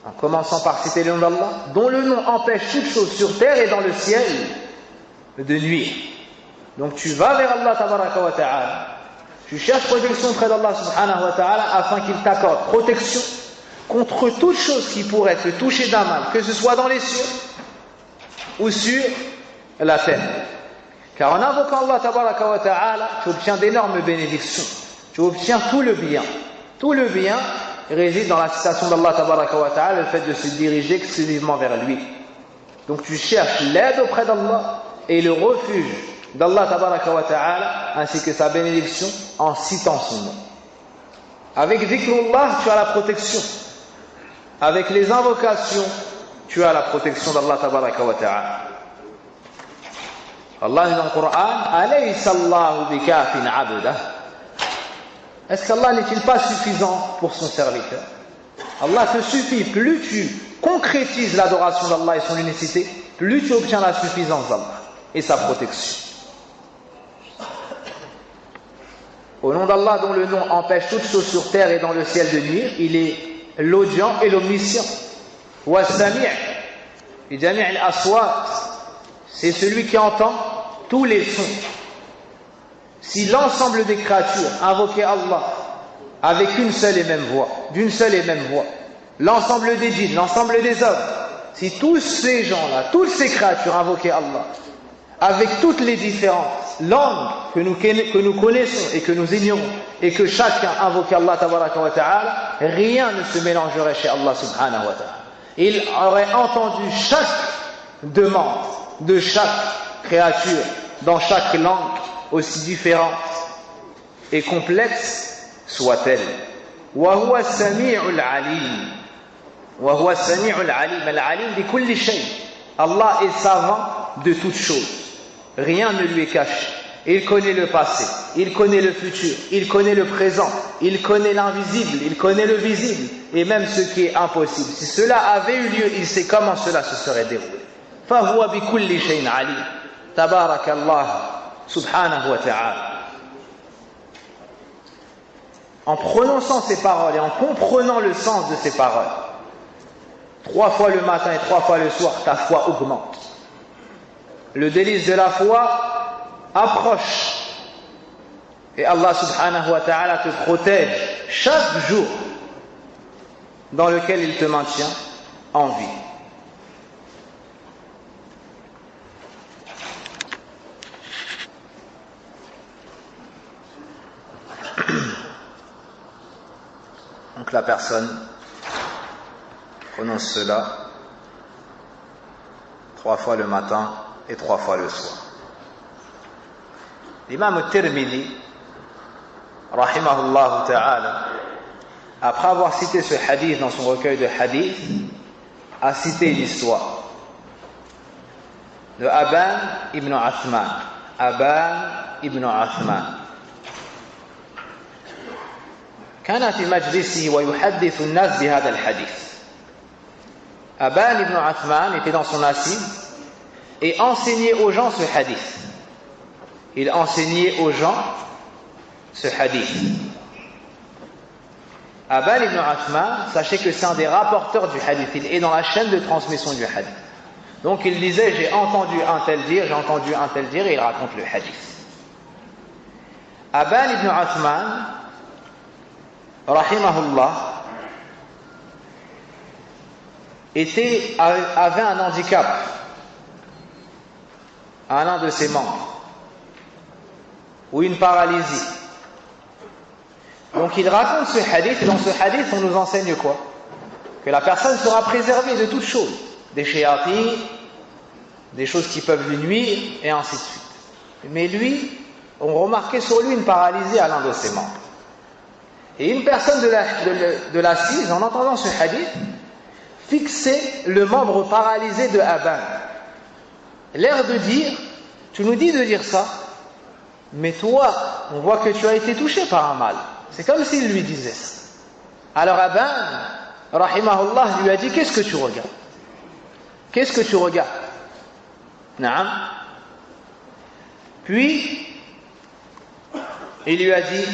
B: en commençant par citer le nom d'Allah, dont le nom empêche toute chose sur terre et dans le ciel de nuire. Donc tu vas vers Allah tabaraka wa ta'ala, tu cherches protection auprès d'Allah subhanahu wa ta'ala afin qu'il t'accorde protection contre toute chose qui pourrait te toucher d'un mal, que ce soit dans les cieux ou sur la terre. Car en invoquant Allah tabaraka wa ta'ala, tu obtiens d'énormes bénédictions, tu obtiens tout le bien. Tout le bien réside dans la citation d'Allah tabaraka wa ta'ala, le fait de se diriger exclusivement vers lui. Donc tu cherches l'aide auprès d'Allah et le refuge d'Allah tabaraka wa ta'ala ainsi que sa bénédiction en citant son nom. Avec dhikrullah, tu as la protection. Avec les invocations, tu as la protection d'Allah tabaraka wa ta'ala. Allah dit dans le Coran, alaysa Allahu bikafin abdah. Est-ce qu'Allah n'est-il pas suffisant pour son serviteur? Allah te suffit. Plus tu concrétises l'adoration d'Allah et son unicité, plus tu obtiens la suffisance d'Allah et sa protection. Au nom d'Allah dont le nom empêche toute chose sur terre et dans le ciel de nuire, il est l'audient et l'omniscient. Wa-sami' li jami' al-aswat, c'est celui qui entend tous les sons. Si l'ensemble des créatures invoquaient Allah avec une seule et même voix, d'une seule et même voix, l'ensemble des djinns, l'ensemble des hommes, si tous ces gens-là, toutes ces créatures invoquaient Allah avec toutes les différentes langues que nous connaissons et que nous ignorons, et que chacun invoquait Allah tabaraka wa ta'ala, rien ne se mélangerait chez Allah subhanahu wa ta'ala. Il aurait entendu chaque demande de chaque créature dans chaque langue, aussi différente et complexe soit-elle. Wa huwa as-sami'ul 'alim. Wa huwa as-sami'ul 'alim, al-'alim bi kulli shay. Allah est savant de toutes choses. Rien ne lui est caché. Il connaît le passé, il connaît le futur, il connaît le présent, il connaît l'invisible, il connaît le visible, et même ce qui est impossible. Si cela avait eu lieu, il sait comment cela se serait déroulé. فَهُوَ بِكُلِّ شَيْءٍ عَلِيمٌ. تبارك الله subhanahu wa ta'ala. En prononçant ces paroles et en comprenant le sens de ces paroles, 3 fois le matin et 3 fois le soir, ta foi augmente. Le délice de la foi approche et Allah subhanahu wa ta'ala te protège chaque jour dans lequel il te maintient en vie. Donc la personne prononce cela 3 fois le matin et 3 fois le soir. L'imam al-Tirmidhi, rahimahullah ta'ala, après avoir cité ce hadith dans son recueil de hadith, a cité l'histoire de Aban ibn Uthman. Aban ibn Uthman كان في مجلسه ويحدث الناس بهذا الحديث. Aban ibn Uthman était dans son assise et enseignait aux gens ce hadith. Il enseignait aux gens ce hadith. Aban ibn Uthman, sachez que c'est un des rapporteurs du hadith. Il est dans la chaîne de transmission du hadith. Donc il disait, j'ai entendu un tel dire, j'ai entendu un tel dire, et il raconte le hadith. Aban ibn Uthman, rahimahullah, avait un handicap à l'un de ses membres, ou une paralysie. Donc il raconte ce hadith, et dans ce hadith on nous enseigne quoi? Que la personne sera préservée de toutes choses, des shayatines, des choses qui peuvent lui nuire, et ainsi de suite. Mais lui, on remarquait sur lui une paralysie à l'un de ses membres. Et une personne de l'assise, en entendant ce hadith, fixait le membre paralysé de Aban. L'air de dire, tu nous dis de dire ça, mais toi, on voit que tu as été touché par un mal. C'est comme s'il lui disait ça. Alors Aban, rahimahullah, lui a dit, qu'est-ce que tu regardes? Qu'est-ce que tu regardes? Naam. Puis, il lui a dit,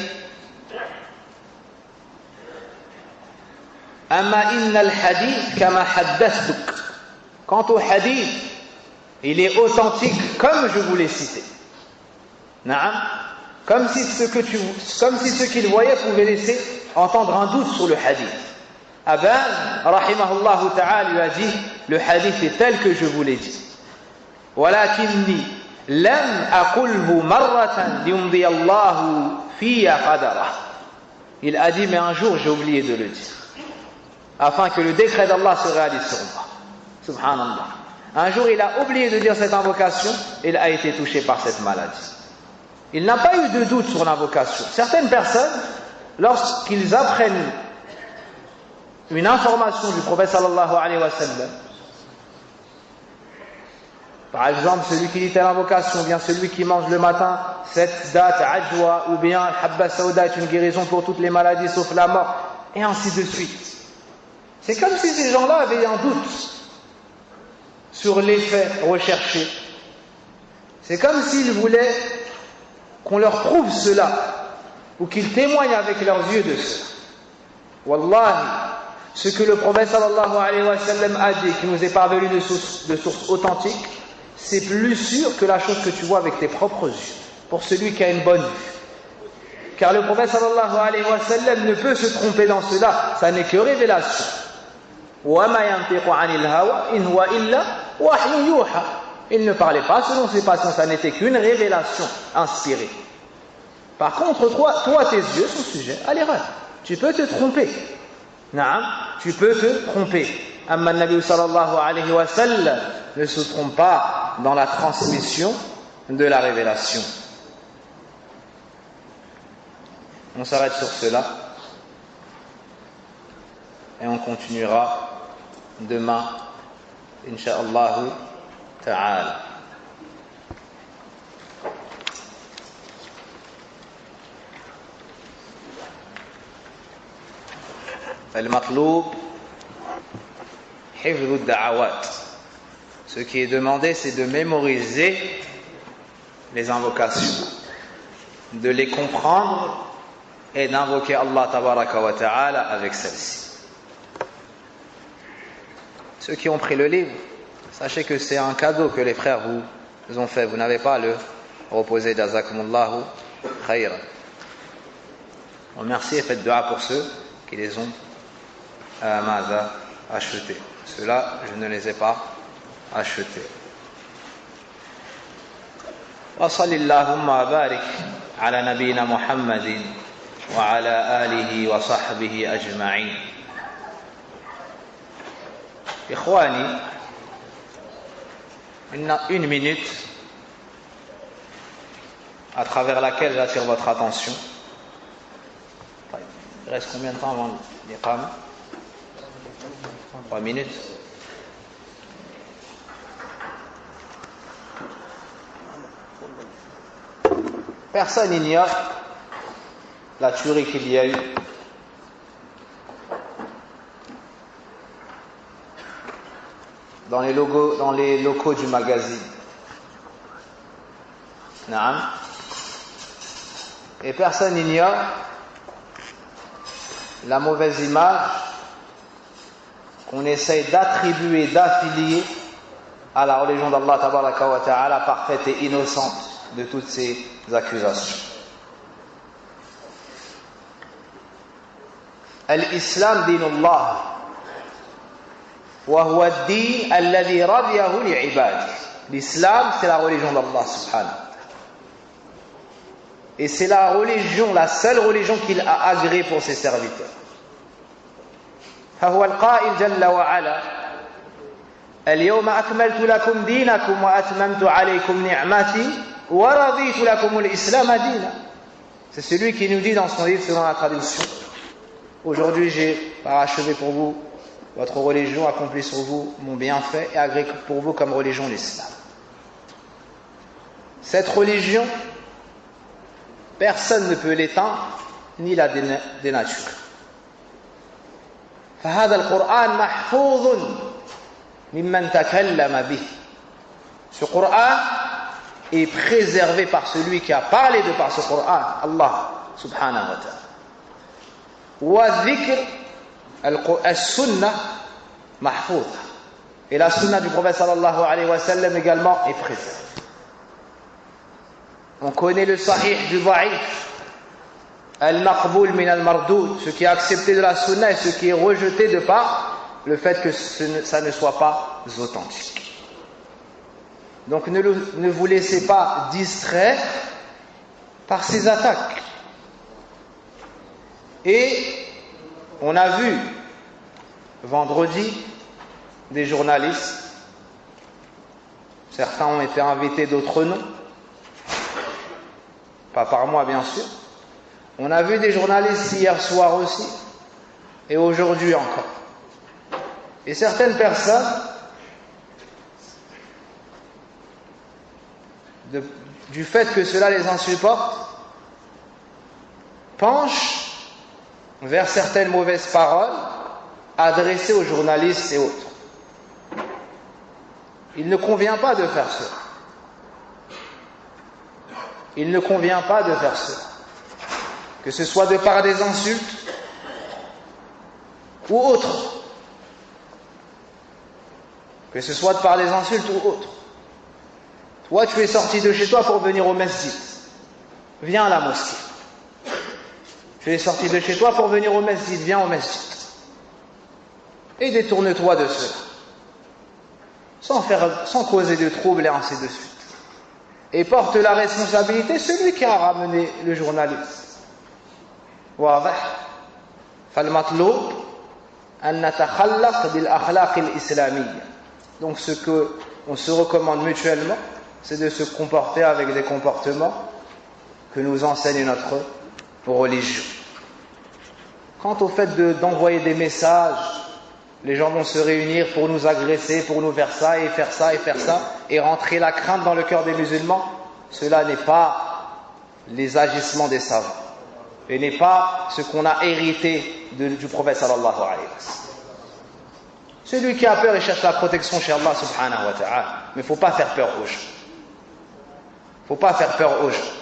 B: Amma inna al-hadith kama haddathtuk. Quant au hadith, il est authentique comme je vous l'ai cité. Naam. Comme si ce qu'il voyait pouvait laisser entendre un doute sur le hadith. Aban, rahimahullah ta'ala, lui a dit, le hadith est tel que je vous l'ai dit. Walakinni lam aqulhu marratan liyumdi Allahu fiya qadarah. Il a dit, mais un jour j'ai oublié de le dire, afin que le décret d'Allah se réalise sur moi. Subhanallah. Un jour il a oublié de dire cette invocation, et il a été touché par cette maladie. Il n'a pas eu de doute sur l'invocation. Certaines personnes, lorsqu'ils apprennent une information du prophète sallallahu alayhi wa sallam, par exemple celui qui lit telle invocation, ou bien celui qui mange le matin cette date ajwa, ou bien habba sauda est une guérison pour toutes les maladies sauf la mort, et ainsi de suite. C'est comme si ces gens-là avaient un doute sur l'effet recherché. C'est comme s'ils voulaient qu'on leur prouve cela, ou qu'ils témoignent avec leurs yeux de cela. Wallahi, ce que le prophète sallallahu alayhi wa sallam a dit, qui nous est parvenu de sources authentiques, c'est plus sûr que la chose que tu vois avec tes propres yeux, pour celui qui a une bonne vue. Car le prophète sallallahu alayhi wa sallam ne peut se tromper dans cela, ça n'est que révélation. Il ne parlait pas selon ses passions, ça n'était qu'une révélation inspirée. Par contre, toi tes yeux sont sujets à l'erreur. Tu peux te tromper. Naam, tu peux te tromper. Amma Nabi sallallahu alayhi wa sallam ne se trompe pas dans la transmission de la révélation. On s'arrête sur cela et on continuera demain, incha'Allah ta'ala. المطلوب حفظ الدعوات. Ce qui est demandé, c'est de mémoriser les invocations, de les comprendre et d'invoquer Allah tabaraka wa ta'ala avec celles-ci. Ceux qui ont pris le livre, sachez que c'est un cadeau que les frères vous ont fait. Vous n'avez pas à le reposer. Jazakumullahu khayran. Remerciez et faites dua pour ceux qui les ont achetés. Ceux-là, je ne les ai pas achetés. Wa sallallahu wa barik ala nabina Muhammadin wa ala alihi wa sahbihi ajma'in. Ikhwani, une minute à travers laquelle j'attire votre attention. Il reste combien de temps avant L'iqama. 3 minutes. Personne n'ignore la tuerie qu'il y a eu dans les locaux du magazine. Naam. Et personne n'ignore la mauvaise image qu'on essaye d'attribuer, d'affilier à la religion d'Allah tabaraka wa ta'ala, parfaite et innocente de toutes ces accusations. Al-Islam dinullah wa huwa ad-din alladhi radiyahu li'ibadihi. L'islam, c'est la religion d'Allah subhanahu. Et c'est la religion, la seule religion qu'il a agréée pour ses serviteurs. فهو القائل جل وعلا اليوم أكملت لكم دينكم وأتممت عليكم نعمتي ورضيت لكم الإسلام دينا. C'est celui qui nous dit dans son livre selon la traduction: aujourd'hui j'ai parachevé pour vous votre religion, accompli sur vous mon bienfait et agréé pour vous comme religion l'islam. Cette religion, personne ne peut l'éteindre ni la dénaturer. فهذا القرآن محفوظ ممن تكلم به. Ce Coran est préservé par celui qui a parlé de par ce Coran, Allah subhanahu wa ta'ala. والذكر السنة محفوظة. Et la sunna du prophète sallallahu alayhi wa sallam également est préservée. On connaît le sahih du da'if, al-maqboul min al-mardoud, ce qui est accepté de la sunna et ce qui est rejeté de par le fait que ça ne soit pas authentique. Donc ne vous laissez pas distraire par ces attaques. Et on a vu vendredi des journalistes, certains ont été invités, d'autres non, pas par moi bien sûr. On a vu des journalistes hier soir aussi, et aujourd'hui encore. Et certaines personnes, du fait que cela les insupporte, penchent vers certaines mauvaises paroles adressées aux journalistes et autres. Il ne convient pas de faire cela. Il ne convient pas de faire cela. Que ce soit de par des insultes ou autres. Que ce soit de par des insultes ou autres. Toi, tu es sorti de chez toi pour venir au masjid. Viens à la mosquée. Tu es sorti de chez toi pour venir au masjid. Viens au masjid. Et détourne-toi de cela. Sans causer de troubles et ainsi de suite. Et porte la responsabilité celui qui a ramené le journaliste. واضح فالمطلوب أن نتخلق بالأخلاق الإسلامية. Donc ce que on se recommande mutuellement, c'est de se comporter avec des comportements que nous enseigne notre religion. Quant au fait d'envoyer des messages, les gens vont se réunir pour nous agresser, pour nous faire ça et faire ça et faire ça, et rentrer la crainte dans le cœur des musulmans, cela n'est pas les agissements des savants. Et n'est pas ce qu'on a hérité du prophète sallallahu alayhi wa sallam. Celui qui a peur, il cherche la protection chez Allah subhanahu wa ta'ala. Mais il ne faut pas faire peur aux gens. Il ne faut pas faire peur aux gens.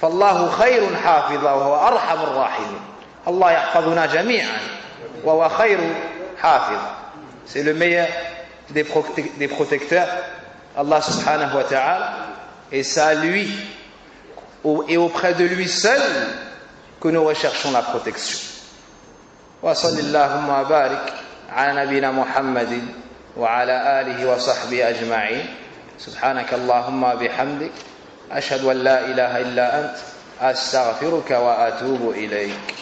B: فالله خير حافظا وهو أرحم الراحمين. Allah يحفظنا جميعا وهو خير حافظا. C'est le meilleur des protecteurs, Allah subhanahu wa ta'ala. Et c'est à lui et auprès de lui seul que nous recherchons la protection. Wa sallallahu wa barik ala nabina Muhammadin wa ala alihi wa sahbihi ajma'in. Subhanaka Allahumma bihamdik ashhadu an la ilaha illa ant astaghfiruka wa atubu ilayk.